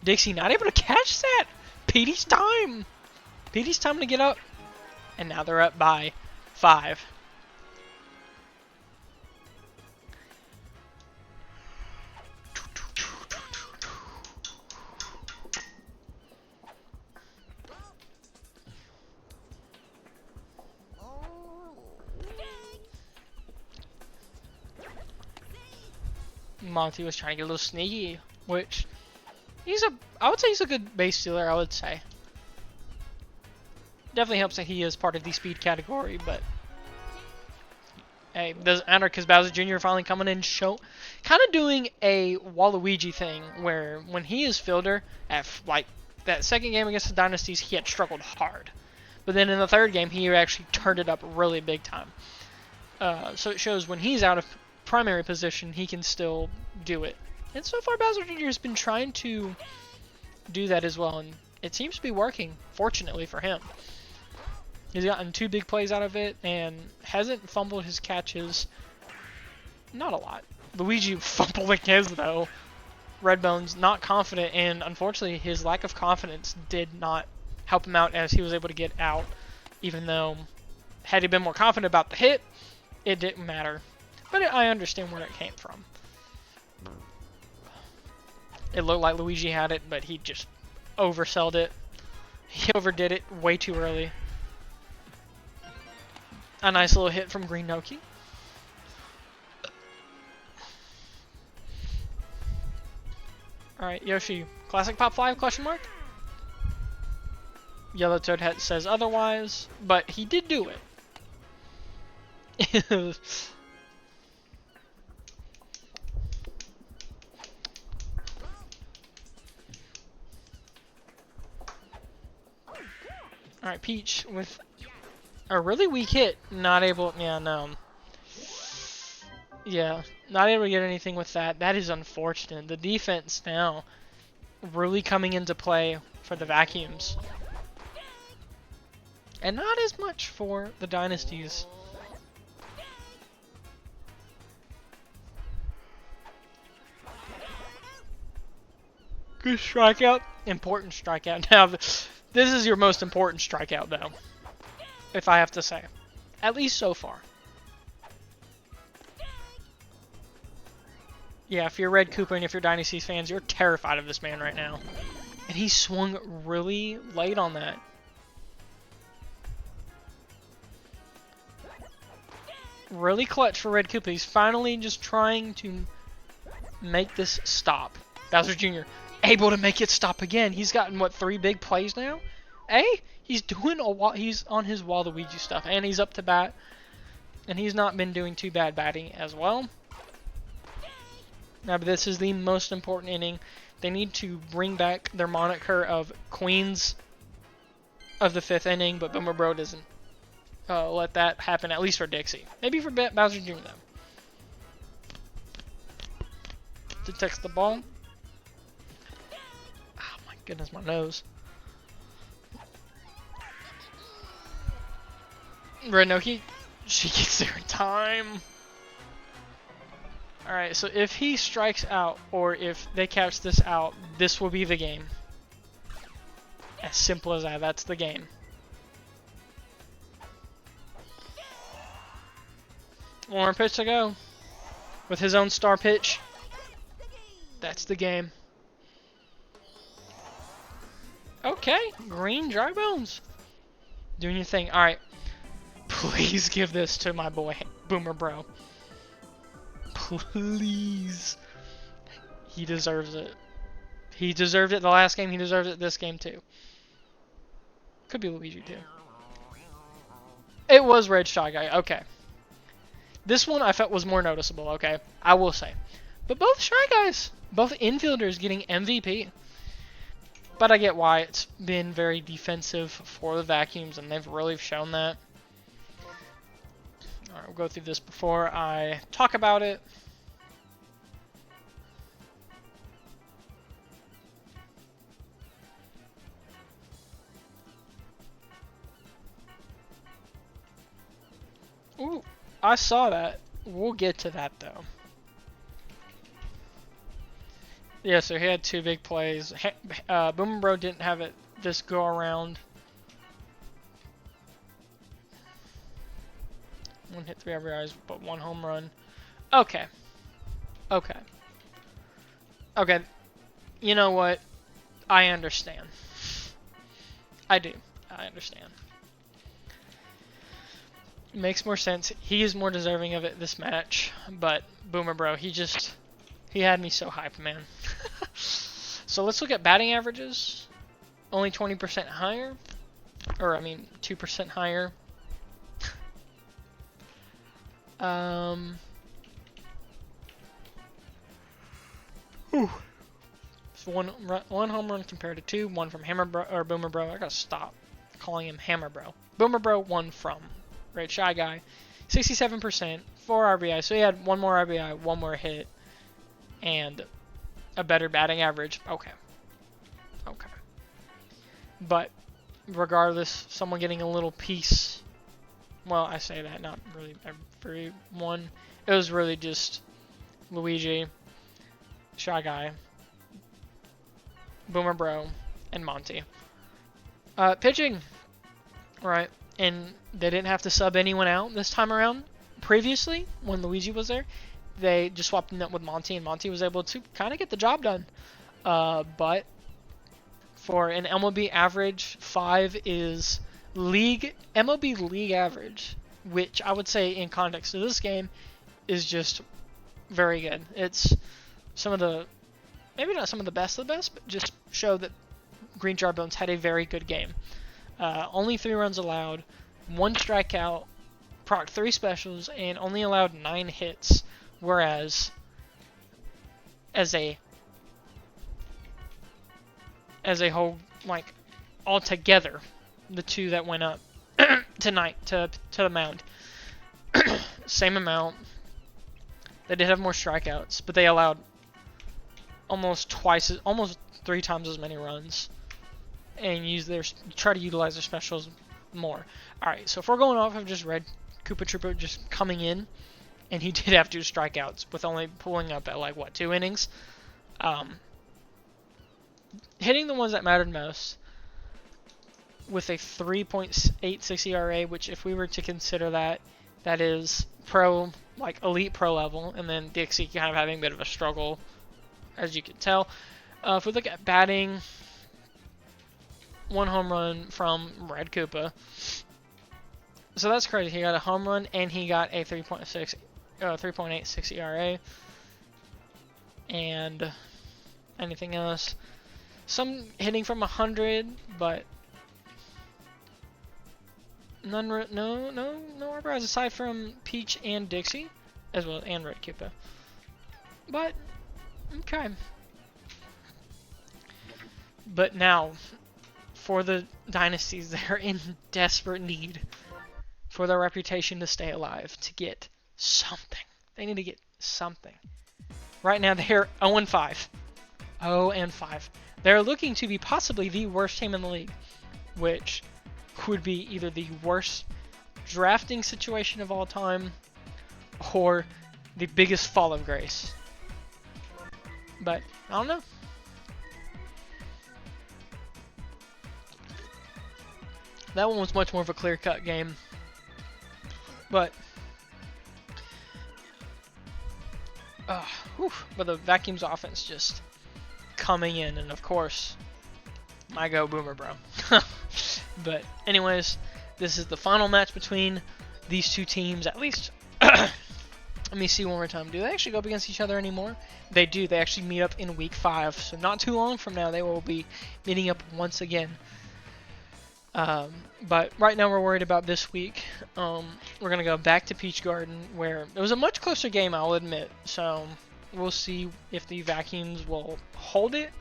Dixie not able to catch that. PD's time. PD's time to get up. And now they're up by 5. Monty was trying to get a little sneaky, which I would say he's a good base stealer, I would say. Definitely helps that he is part of the speed category, but hey, doesn't matter because Bowser Jr. finally coming in, kind of doing a Waluigi thing where when he is fielder, at like that second game against the Dynasties, he had struggled hard, but then in the third game he actually turned it up really big time. So it shows when he's out of primary position, he can still do it. And so far, Bowser Jr. has been trying to do that as well, and it seems to be working, fortunately for him. He's gotten 2 big plays out of it, and hasn't fumbled his catches. Not a lot. Luigi fumbling his, though. Redbone's not confident, and unfortunately, his lack of confidence did not help him out as he was able to get out, even though, had he been more confident about the hit, it didn't matter. But I understand where it came from. It looked like Luigi had it, but he just oversold it. He overdid it way too early. A nice little hit from Green Noki. Alright, Yoshi. Classic Pop 5, question mark? Yellow Toad Hat says otherwise, but he did do it. Alright, Peach with a really weak hit. Not able... Yeah, no. Yeah, not able to get anything with that. That is unfortunate. The defense now really coming into play for the Vacuums. And not as much for the Dynasties. Good strikeout. Important strikeout. Now, this is your most important strikeout, though. If I have to say. At least so far. Yeah, if you're Red Cooper and if you're Dynasties fans, you're terrified of this man right now. And he swung really late on that. Really clutch for Red Koopa. He's finally just trying to make this stop. Bowser Jr. able to make it stop again. He's gotten, what, 3 big plays now? Hey, he's doing he's on his Waluigi stuff, and he's up to bat. And he's not been doing too bad batting as well. Now, but this is the most important inning. They need to bring back their moniker of Queens of the 5th inning, but Boomer Bro doesn't let that happen, at least for Dixie. Maybe for Bowser Jr. though. Detects the ball. Oh my goodness, my nose. Right, no, she gets there in time. Alright, so if he strikes out, or if they catch this out, this will be the game. As simple as that, that's the game. One more pitch to go. With his own star pitch. That's the game. Okay, green dry bones. Doing your thing. Alright. Please give this to my boy, Boomer Bro. Please. He deserves it. He deserved it the last game. He deserves it this game too. Could be Luigi too. It was Red Shy Guy. Okay. This one I felt was more noticeable. Okay. I will say. But both Shy Guys. Both infielders getting MVP. But I get why it's been very defensive for the Vacuums, and they've really shown that. Alright, we'll go through this before I talk about it. Ooh, I saw that. We'll get to that though. Yeah, so he had 2 big plays. Boomer Bro didn't have it this go around. 1 hit, 3 RBIs, but 1 home run. Okay. Okay. Okay. You know what? I understand. I do. I understand. It makes more sense. He is more deserving of it this match, but Boomer Bro, he had me so hyped, man. So let's look at batting averages. Only 20% higher. Or, I mean, 2% higher. So one home run compared to 2. 1 from Boomer Bro. I gotta stop calling him Hammer Bro. Boomer Bro, 1 from Red Shy Guy. 67%, 4 RBI. So he had 1 more RBI, 1 more hit, and a better batting average. Okay. Okay. But regardless, someone getting a little piece. Well, I say that, not really everyone. It was really just Luigi, Shy Guy, Boomer Bro, and Monty. Pitching. Right. And they didn't have to sub anyone out this time around. Previously, when Luigi was there, they just swapped him up with Monty, and Monty was able to kind of get the job done. But for an MLB average, 5 is MLB league average, which I would say in context of this game is just very good. It's some of the, maybe not some of the best of the best, but just show that Green Jar Bones had a very good game. Only 3 runs allowed, 1 strikeout, proc 3 specials, and only allowed 9 hits. Whereas, as a whole, like, all together, the 2 that went up tonight to the mound, same amount. They did have more strikeouts, but they allowed almost 3 times as many runs, and try to utilize their specials more. All right, so if we're going off of just Red Koopa Troopa just coming in, and he did have 2 strikeouts with only pulling up at like what 2 innings, hitting the ones that mattered most with a 3.86 ERA, which if we were to consider that is pro like elite pro level, and then Dixie kind of having a bit of a struggle, as you can tell. If we look at batting, 1 home run from Red Koopa. So that's crazy. He got a home run and he got a 3.86 ERA. And anything else? Some hitting from 100, but no RBIs aside from Peach and Dixie, as well and Red Koopa. But okay. But now, for the Dynasties, they're in desperate need for their reputation to stay alive, to get something. They need to get something. Right now, they're 0-5. 0-5. They're looking to be possibly the worst team in the league, which would be either the worst drafting situation of all time or the biggest fall of grace. But, I don't know. That one was much more of a clear-cut game. But the Vacuums offense just coming in, and of course, my go Boomer Bro. But anyways, this is the final match between these two teams, at least. Let me see one more time. Do they actually go up against each other anymore? They do. They actually meet up in week 5, so not too long from now they will be meeting up once again. But right now we're worried about this week. We're going to go back to Peach Garden, where it was a much closer game, I'll admit. So we'll see if the Vacuums will hold it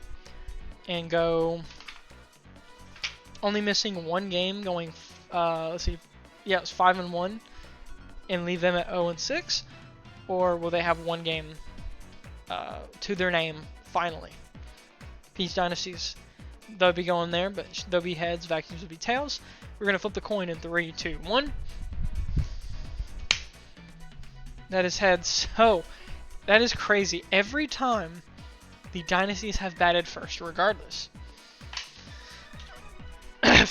and go only missing one game, going, let's see, yeah, it's 5-1, and leave them at 0-6, or will they have one game to their name finally? Peach Dynasties, they'll be going there, but they'll be heads, Vacuums will be tails. We're going to flip the coin in 3, 2, 1. That is heads. So, that is crazy. Every time the Dynasties have batted first, regardless.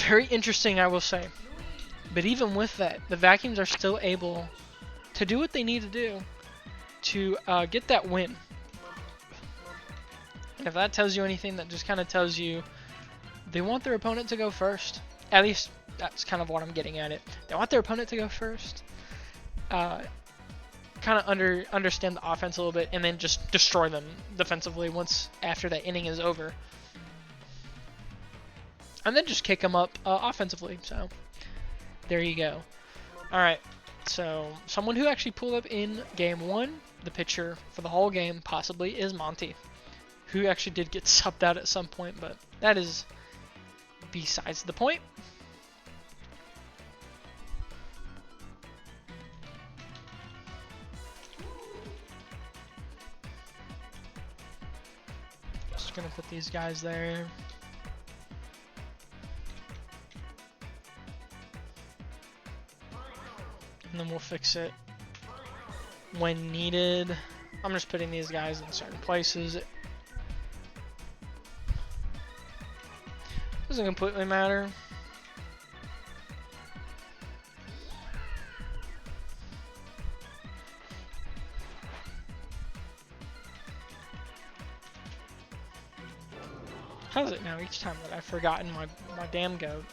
Very interesting, I will say. But even with that, the Vacuums are still able to do what they need to do to get that win. And if that tells you anything, that just kind of tells you they want their opponent to go first. At least that's kind of what I'm getting at it. They want their opponent to go first. Kind of understand the offense a little bit, and then just destroy them defensively once after that inning is over. And then just kick them up offensively. So there you go. Alright, so someone who actually pulled up in game 1, the pitcher for the whole game possibly, is Monty, who actually did get subbed out at some point, but that is besides the point. Just gonna put these guys there. And then we'll fix it when needed. I'm just putting these guys in certain places. Doesn't completely matter. How's it now each time that I've forgotten my damn goat?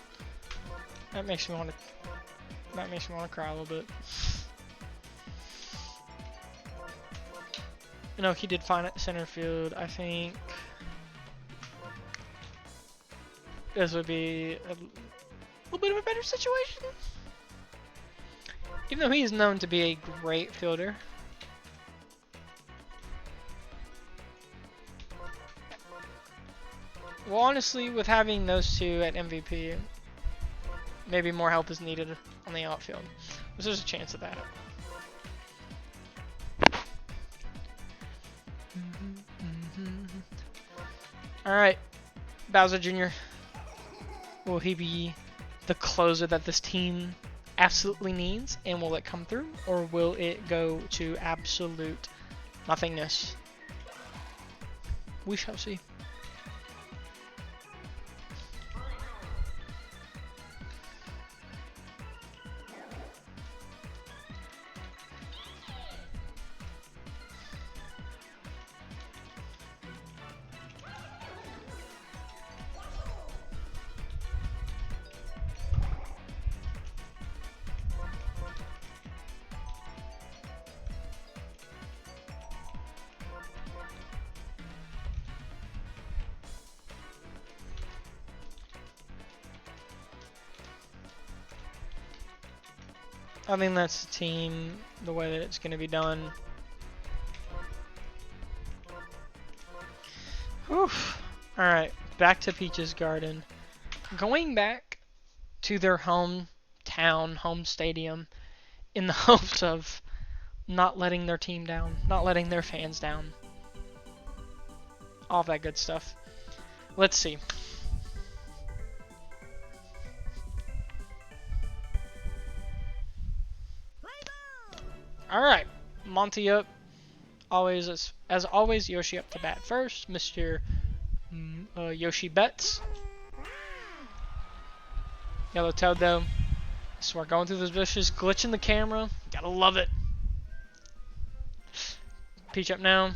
That makes me want to cry a little bit. You know, he did fine at center field. I think this would be a little bit of a better situation. Even though he is known to be a great fielder. Well, honestly, with having those two at MVP, maybe more help is needed on the outfield. There's a chance of that. Alright, Bowser Jr. Will he be the closer that this team absolutely needs, and will it come through, or will it go to absolute nothingness? We shall see. I think that's the team, the way that it's going to be done. Oof. Alright, back to Peach's Garden. Going back to their hometown, home stadium, in the hopes of not letting their team down, not letting their fans down. All that good stuff. Let's see. Alright, Monty up. Always, as always, Yoshi up to bat first. Mr. Yoshi bets. Yellow Toad though. So we're going through those bushes, glitching the camera. Gotta love it. Peach up now.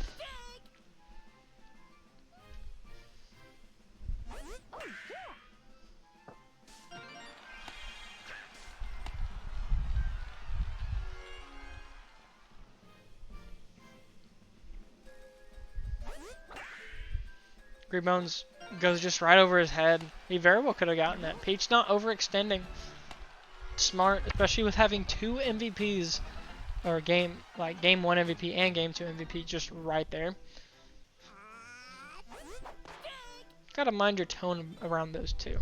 Greenbones goes just right over his head. He very well could have gotten that. Peach not overextending. Smart, especially with having two MVPs, or game 1 MVP and game 2 MVP just right there. Gotta mind your tone around those two.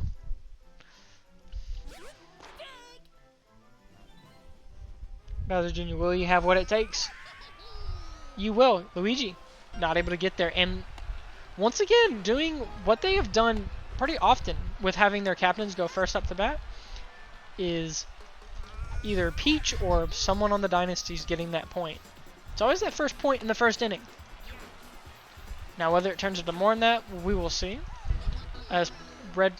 Bowser Jr., will you have what it takes? You will. Luigi, not able to get there. And once again, doing what they have done pretty often with having their captains go first up the bat is either Peach or someone on the Dynasties getting that point. It's always that first point in the first inning. Now, whether it turns into more than that, we will see. As Red,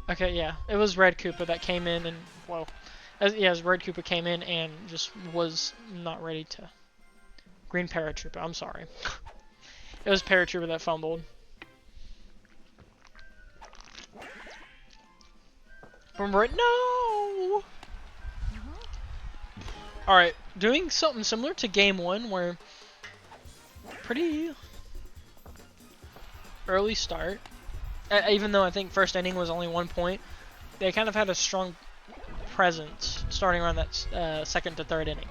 okay, yeah, it was Red Koopa that came in and, whoa. As Red Koopa came in and just was not ready to. Green Paratrooper, I'm sorry. It was Paratrooper that fumbled. From Red, no! Alright, doing something similar to game 1 where pretty early start. Even though I think first inning was only 1 point, they kind of had a strong presence starting around that second to third inning.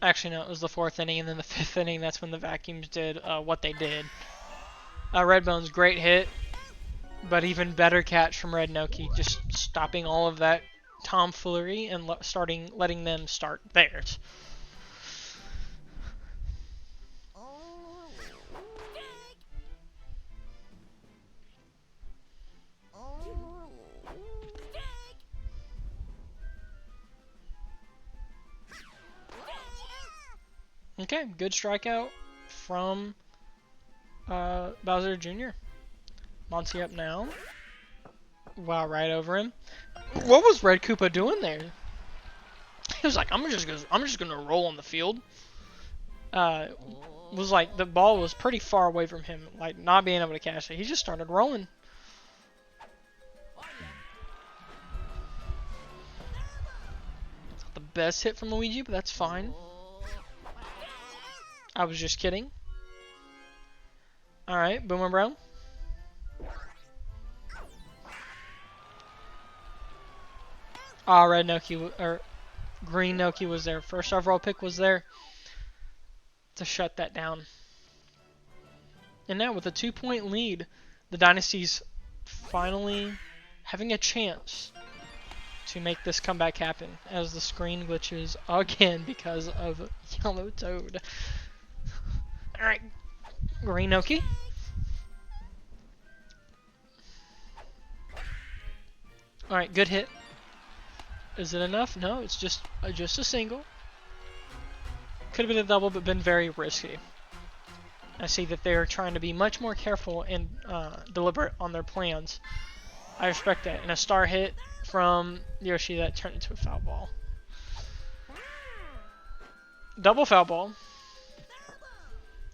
Actually, no, it was the 4th inning, and then the 5th inning, that's when the Vacuums did what they did. Redbone's great hit, but even better catch from Red Noki, just stopping all of that tomfoolery and letting them start theirs. Okay, good strikeout from Bowser Jr. Monty up now. Wow, right over him. What was Red Koopa doing there? He was like, I'm just gonna roll on the field. Was like the ball was pretty far away from him, like not being able to catch it. He just started rolling. It's not the best hit from Luigi, but that's fine. I was just kidding. Alright, Boomer Bro. Red Noki, or Green Noki was there. First overall pick was there to shut that down. And now with a 2-point lead, the Dynasties finally having a chance to make this comeback happen as the screen glitches again because of Yellow Toad. Alright, Green Noki. Alright, good hit. Is it enough? No, it's just a single. Could have been a double, but been very risky. I see that they're trying to be much more careful and deliberate on their plans. I respect that. And a star hit from Yoshi that turned into a foul ball. Double foul ball.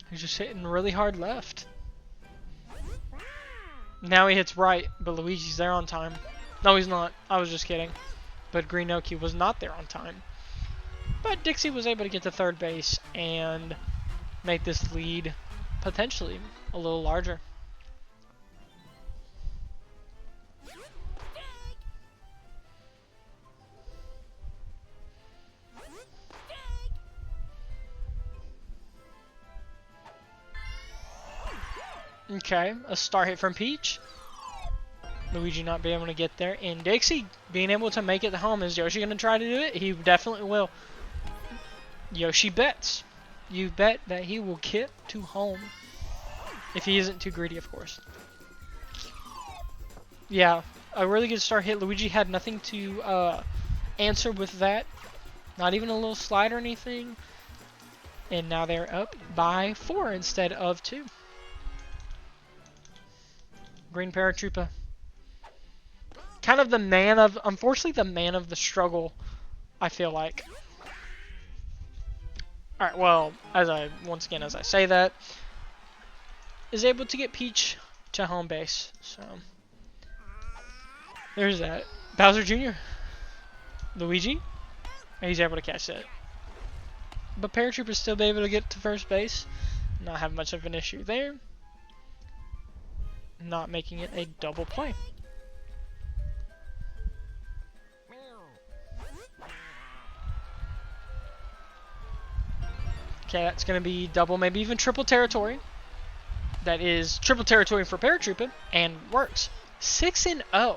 He's just hitting really hard left. Now he hits right, but Luigi's there on time. No, he's not. I was just kidding. But Greenoki was not there on time. But Dixie was able to get to third base and make this lead potentially a little larger. Okay, a star hit from Peach. Luigi not being able to get there. And Dixie being able to make it home. Is Yoshi going to try to do it? He definitely will. Yoshi bets. You bet that he will get to home. If he isn't too greedy, of course. Yeah, a really good star hit. Luigi had nothing to answer with that. Not even a little slide or anything. And now they're up by 4 instead of 2. Green Paratroopa. Kind of the man of, unfortunately, the man of the struggle, I feel like. Alright, well, once again, as I say that, is able to get Peach to home base. So, there's that. Bowser Jr. Luigi. He's able to catch that. But Paratrooper still be able to get to first base. Not have much of an issue there. Not making it a double play. Okay, that's going to be double, maybe even triple territory. That is triple territory for Paratroopa, and works. 6-0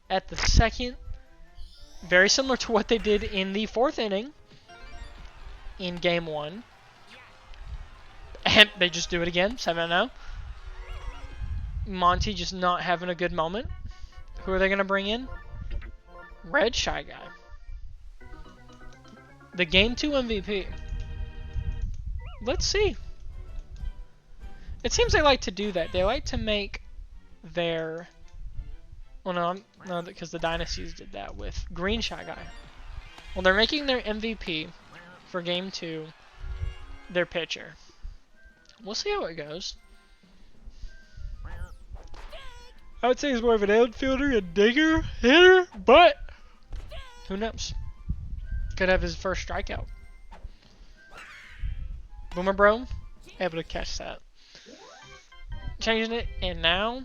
at the second. Very similar to what they did in the 4th inning in Game 1. And they just do it again, 7-0. Monty just not having a good moment. Who are they going to bring in? Red Shy Guy. The Game 2 MVP. Let's see. It seems they like to do that. They like to make their... Well, no, because the Dynasties did that with Green Shy Guy. Well, they're making their MVP for Game 2 their pitcher. We'll see how it goes. I would say he's more of an outfielder, a digger, hitter, but who knows? Could have his first strikeout. Boomer Bro, able to catch that. Changing it, and now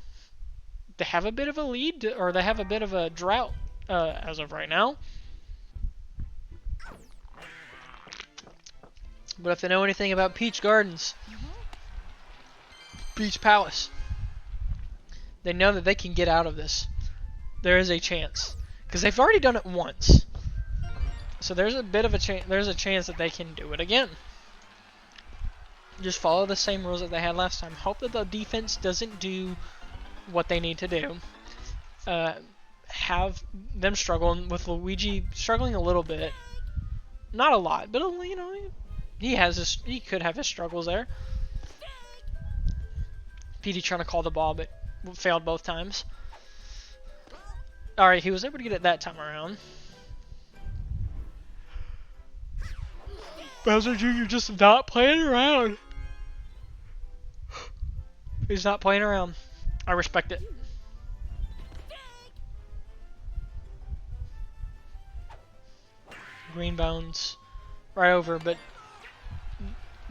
they have a bit of a lead, or they have a bit of a drought as of right now. But if they know anything about Peach Gardens, Peach Palace, they know that they can get out of this. There is a chance, because they've already done it once. So there's a bit of a chance. There's a chance that they can do it again. Just follow the same rules that they had last time. Hope that the defense doesn't do what they need to do. Have them struggling with Luigi struggling a little bit. Not a lot, but you know, he could have his struggles there. PD trying to call the ball, but failed both times. Alright, he was able to get it that time around. Bowser Jr. just not playing around. He's not playing around. I respect it. Green Bones right over, but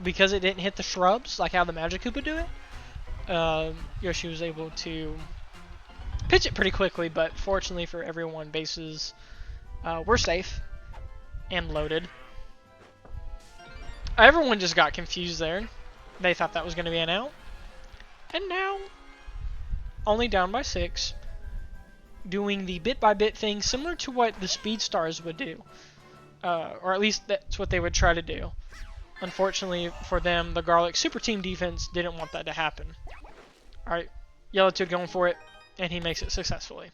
because it didn't hit the shrubs like how the Magic Koopa do it, Yoshi was able to pitch it pretty quickly, but fortunately for everyone, bases were safe and loaded. Everyone just got confused there. They thought that was going to be an out. And now, only down by 6, doing the bit-by-bit thing similar to what the Speed Stars would do. Or at least that's what they would try to do. Unfortunately for them, the Garlic Super Team defense didn't want that to happen. Alright, Yellow 2 going for it, and he makes it successfully.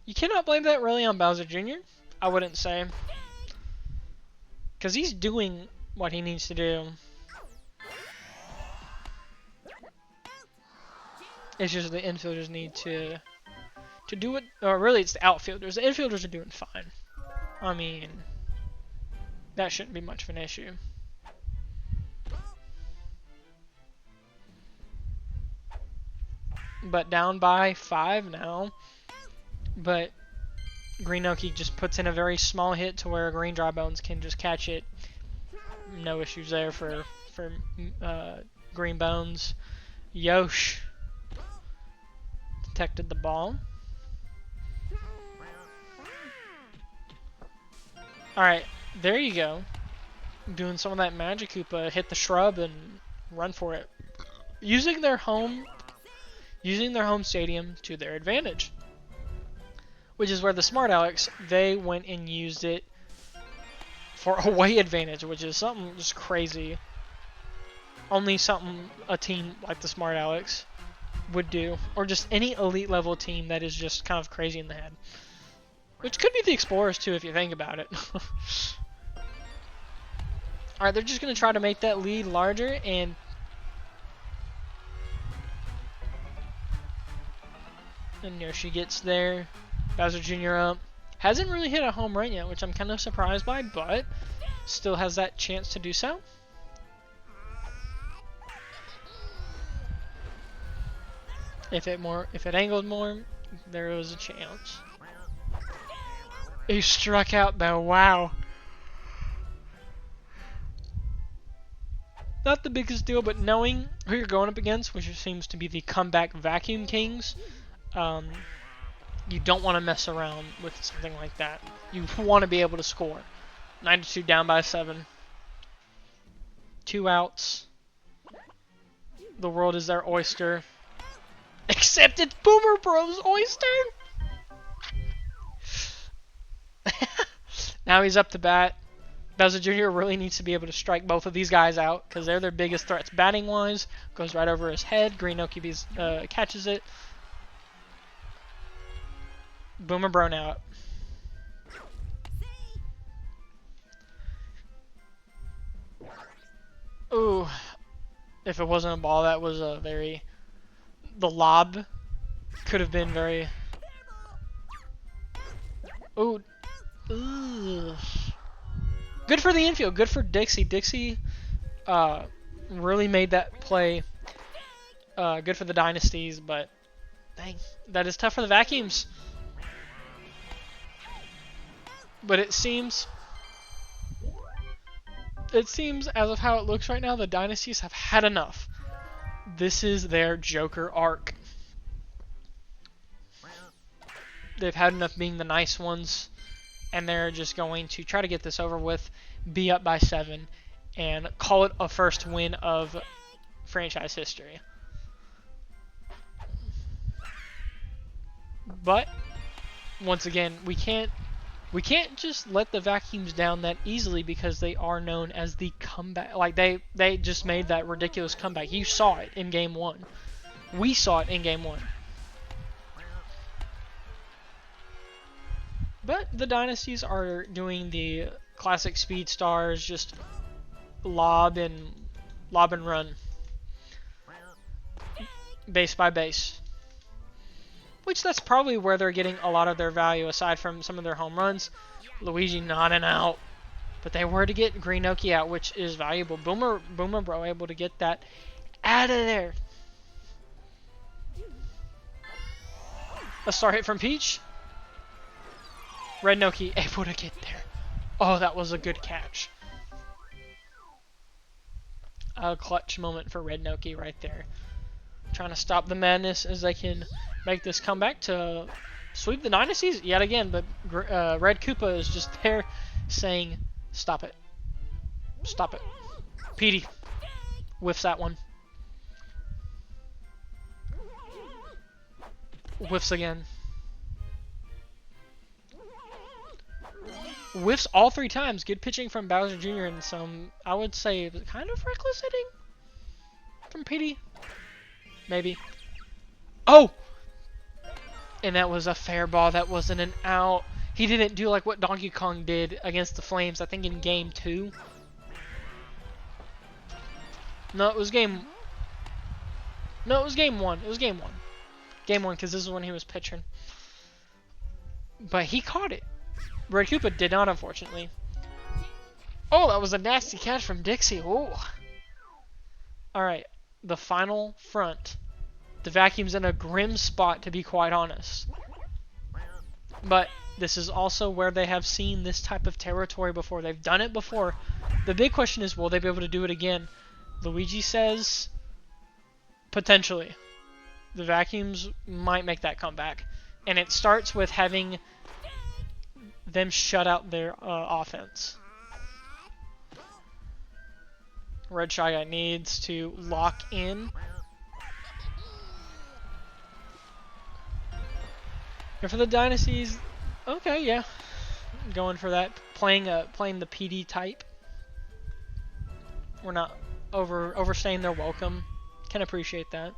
You cannot blame that really on Bowser Jr., I wouldn't say. Because he's doing what he needs to do. It's just the infielders need to do it. Or really, it's the outfielders. The infielders are doing fine. I mean, that shouldn't be much of an issue. but down by 5 now. But Green Noki just puts in a very small hit to where Green Dry Bones can just catch it. No issues there for Green Bones. Yosh detected the ball. Alright, there you go. Doing some of that Magic Koopa, hit the shrub and run for it. Using their home stadium to their advantage. Which is where the Smart Alex, they went and used it for away advantage, which is something just crazy. Only something a team like the Smart Alex would do. Or just any elite level team that is just kind of crazy in the head. Which could be the Explorers too if you think about it. Alright, they're just going to try to make that lead larger and... And Yoshi gets there. Bowser Jr. up. Hasn't really hit a home run yet, which I'm kind of surprised by, but still has that chance to do so. If it angled more, there was a chance. He struck out though, wow. Not the biggest deal, but knowing who you're going up against, which seems to be the comeback Vacuum Kings, you don't want to mess around with something like that. You want to be able to score. 92 down by 7. 2 outs. The world is their oyster. Except it's Boomer Bros' oyster! Now he's up to bat. Bowser Jr. really needs to be able to strike both of these guys out because they're their biggest threats batting-wise. Goes right over his head. Green Noki catches it. Boomer Bro now up. Ooh. If it wasn't a ball, that was a very... The lob could have been very... Ooh. Ugh. Good for the infield. Good for Dixie. Dixie really made that play good for the Dynasties, but dang, that is tough for the Vacuums. But it seems as of how it looks right now, the Dynasties have had enough. This is their Joker arc. They've had enough being the nice ones, and they're just going to try to get this over with, be up by 7, and call it a first win of franchise history. But once again, we can't just let the Vacuums down that easily because they are known as the comeback. Like they just made that ridiculous comeback. You saw it in game 1. We saw it in game 1. But the Dynasties are doing the classic Speed Stars, just lob and run, base by base. Which that's probably where they're getting a lot of their value, aside from some of their home runs. Luigi not an out, but they were to get Green Noki out, which is valuable. Boomer Bro able to get that out of there. A star hit from Peach. Red Noki able to get there. Oh, that was a good catch. A clutch moment for Red Noki right there. Trying to stop the madness as they can make this comeback to sweep the Dynasties yet again. But Red Koopa is just there saying, stop it. Stop it. Petey whiffs that one. Whiffs again. Whiffs all 3 times. Good pitching from Bowser Jr. and some, I would say, kind of reckless hitting from Petey. Maybe. Oh! And that was a fair ball. That wasn't an out. He didn't do like what Donkey Kong did against the Flames, I think in game 2. No, it was game... No, it was game 1. It was game 1. Game 1, because this is when he was pitching. But he caught it. Red Koopa did not, unfortunately. Oh, that was a nasty catch from Dixie. Oh. Alright, the final front The Vacuum's in a grim spot, to be quite honest. But this is also where they have seen this type of territory before. They've done it before. The big question is, will they be able to do it again? Luigi says, potentially. The Vacuums might make that comeback. And it starts with having them shut out their offense. Red Shy Guy needs to lock in. And for the Dynasties, okay, yeah. Going for that. Playing the PD type. We're not overstaying their welcome. Can appreciate that.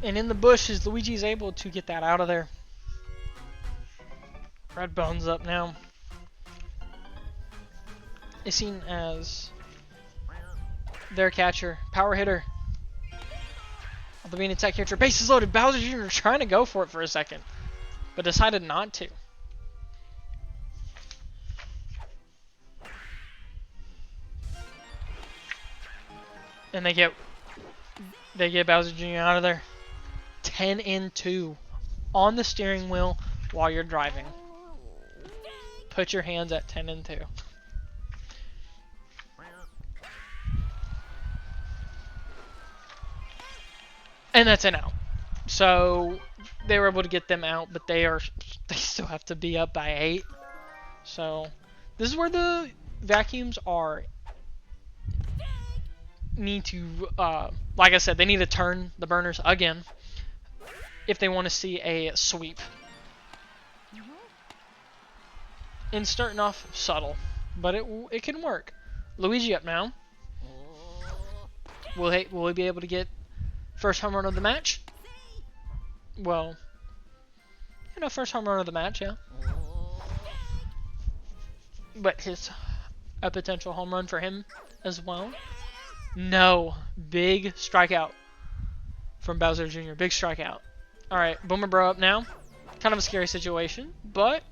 And in the bushes, Luigi's able to get that out of there. Red Bone's up now. Is seen as their catcher, power hitter. Although being attack catcher, bases loaded. Bowser Jr. trying to go for it for a second, but decided not to. And they get Bowser Jr. out of there. 10-2 on the steering wheel while you're driving. Put your hands at 10-2. And that's an out. So they were able to get them out, but they still have to be up by 8. So this is where the Vacuums need to, like I said, they need to turn the burners again if they want to see a sweep. And starting off subtle, but it can work. Luigi up now. Will he be able to get first home run of the match? Well, first home run of the match, yeah. But a potential home run for him as well. No, big strikeout from Bowser Jr. Big strikeout. All right, Boomer Bro up now. Kind of a scary situation, but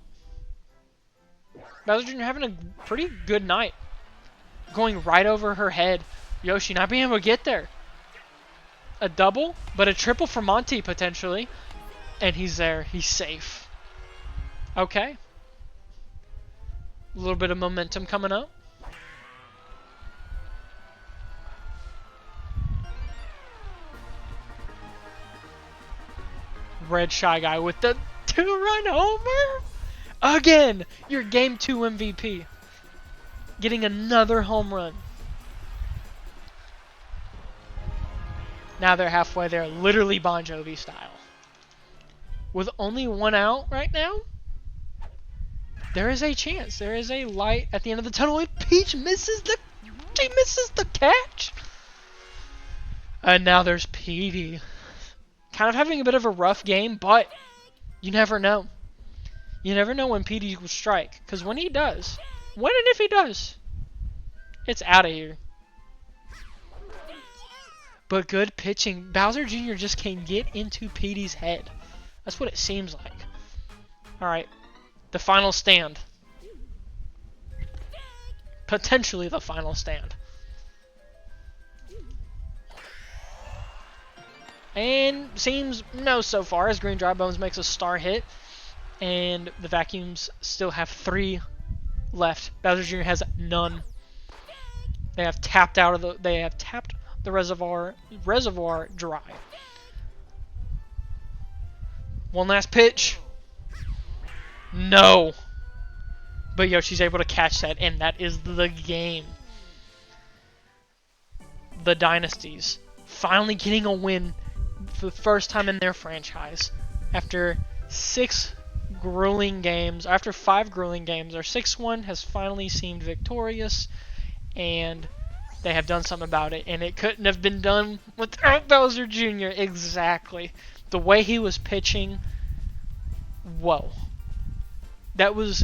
Bowser Jr. having a pretty good night. Going right over her head. Yoshi not being able to get there. A double, but a triple for Monty potentially. And he's there. He's safe. Okay. A little bit of momentum coming up. Red Shy Guy with the 2-run homer. Again, your Game 2 MVP. Getting another home run. Now they're halfway there, literally Bon Jovi style. With only 1 out right now, there is a chance. There is a light at the end of the tunnel, and Peach misses the catch. And now there's PD. Kind of having a bit of a rough game, but you never know. You never know when PD will strike. Because when he does, when and if he does, it's out of here. But good pitching. Bowser Jr. just can't get into PD's head. That's what it seems like. Alright. The final stand. Potentially the final stand. And seems no so far as Green Dry Bones makes a star hit. And the Vacuums still have 3 left. Bowser Jr. has none. They have tapped the reservoir dry. One last pitch. No. But Yoshi's able to catch that, and that is the game. The Dynasties finally getting a win for the first time in their franchise. After 6 grueling games, after 5 grueling games, our 6th one has finally seemed victorious, and they have done something about it, and it couldn't have been done without Bowser Jr. Exactly. The way he was pitching, whoa.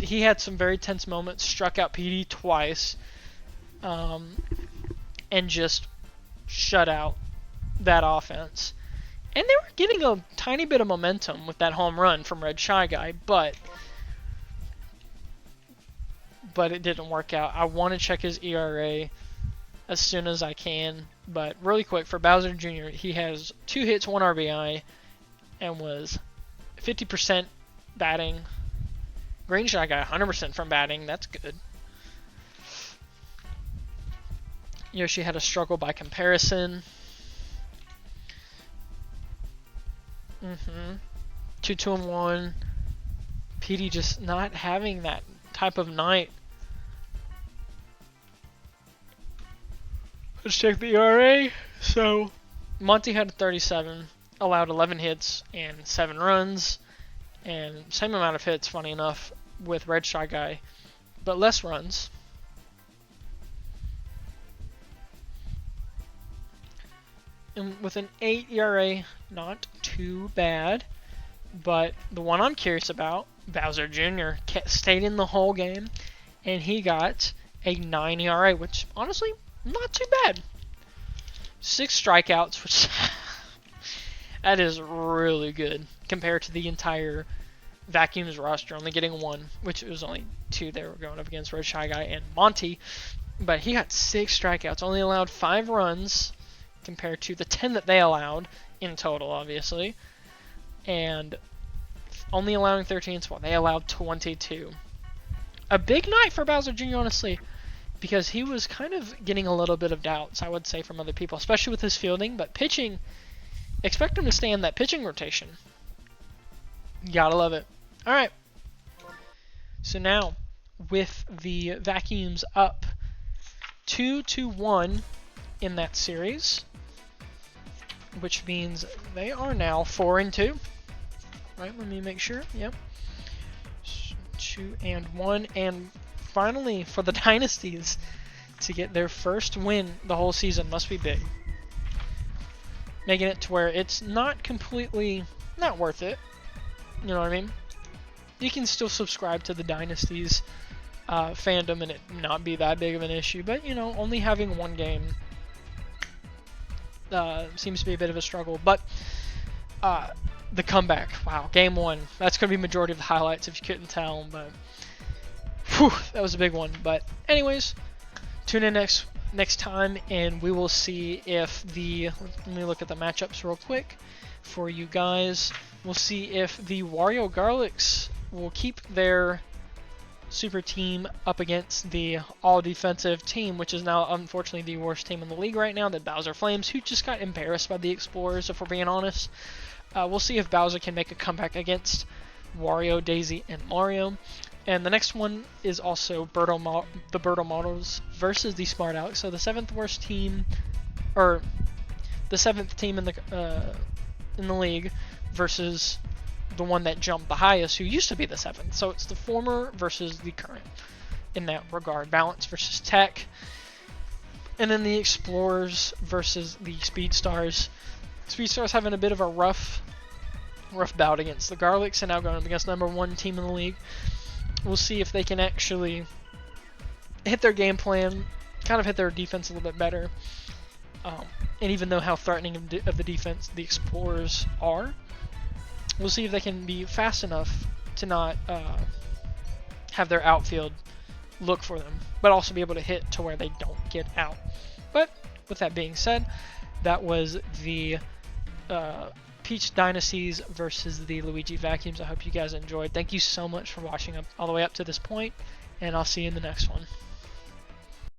He had some very tense moments, struck out PD twice, and just shut out that offense. And they were getting a tiny bit of momentum with that home run from Red Shy Guy, but it didn't work out. I want to check his ERA as soon as I can, but really quick, for Bowser Jr., he has 2 hits, 1 RBI, and was 50% batting. Green Shy Guy, 100% from batting. That's good. Yoshi had a struggle by comparison. 2-2-1. PD just not having that type of night. Let's check the ERA. So, Monty had a 37, allowed 11 hits and 7 runs, and same amount of hits, funny enough, with Red Shy Guy, but less runs. And with an 8 ERA, not too bad. But the one I'm curious about, Bowser Jr., stayed in the whole game, and he got a 9 ERA, which honestly, not too bad. 6 strikeouts, which that is really good compared to the entire Vacuums roster, only getting 1, which it was only 2 they were going up against, Red Shy Guy and Monty. But he got 6 strikeouts, only allowed 5 runs compared to the 10 that they allowed in total, obviously. And only allowing 13 while they allowed 22. A big night for Bowser Jr., honestly, because he was kind of getting a little bit of doubts, I would say, from other people, especially with his fielding. But pitching, expect him to stay in that pitching rotation. Gotta love it. Alright. So now, with the Vacuums up 2-1 in that series, which means they are now 4-2. Right, let me make sure. Yep. 2-1. And finally, for the Dynasties to get their first win the whole season must be big. Making it to where it's not completely not worth it. You know what I mean? You can still subscribe to the Dynasties fandom and it not be that big of an issue. But, you know, only having 1 game seems to be a bit of a struggle. But the comeback, wow, game 1. That's going to be majority of the highlights if you couldn't tell. But whew, that was a big one. But anyways, tune in next time and we will see if let me look at the matchups real quick for you guys. We'll see if the Wario Garlics will keep their super team up against the all-defensive team, which is now unfortunately the worst team in the league right now, the Bowser Flames, who just got embarrassed by the Explorers, if we're being honest. We'll see if Bowser can make a comeback against Wario, Daisy, and Mario. And the next one is also the Birdo Models versus the Smart Alex. So the 7th worst team, or the 7th team in the league versus the one that jumped the highest, who used to be the 7th. So it's the former versus the current in that regard. Balance versus Tech. And then the Explorers versus the Speed Stars. Speed Stars having a bit of a rough bout against the Garlics and now going up against number 1 team in the league. We'll see if they can actually hit their game plan, kind of hit their defense a little bit better. And even though how threatening of the defense the Explorers are, we'll see if they can be fast enough to not have their outfield look for them, but also be able to hit to where they don't get out. But with that being said, that was the Peach Dynasties versus the Luigi Vacuums. I hope you guys enjoyed. Thank you so much for watching all the way up to this point, and I'll see you in the next one.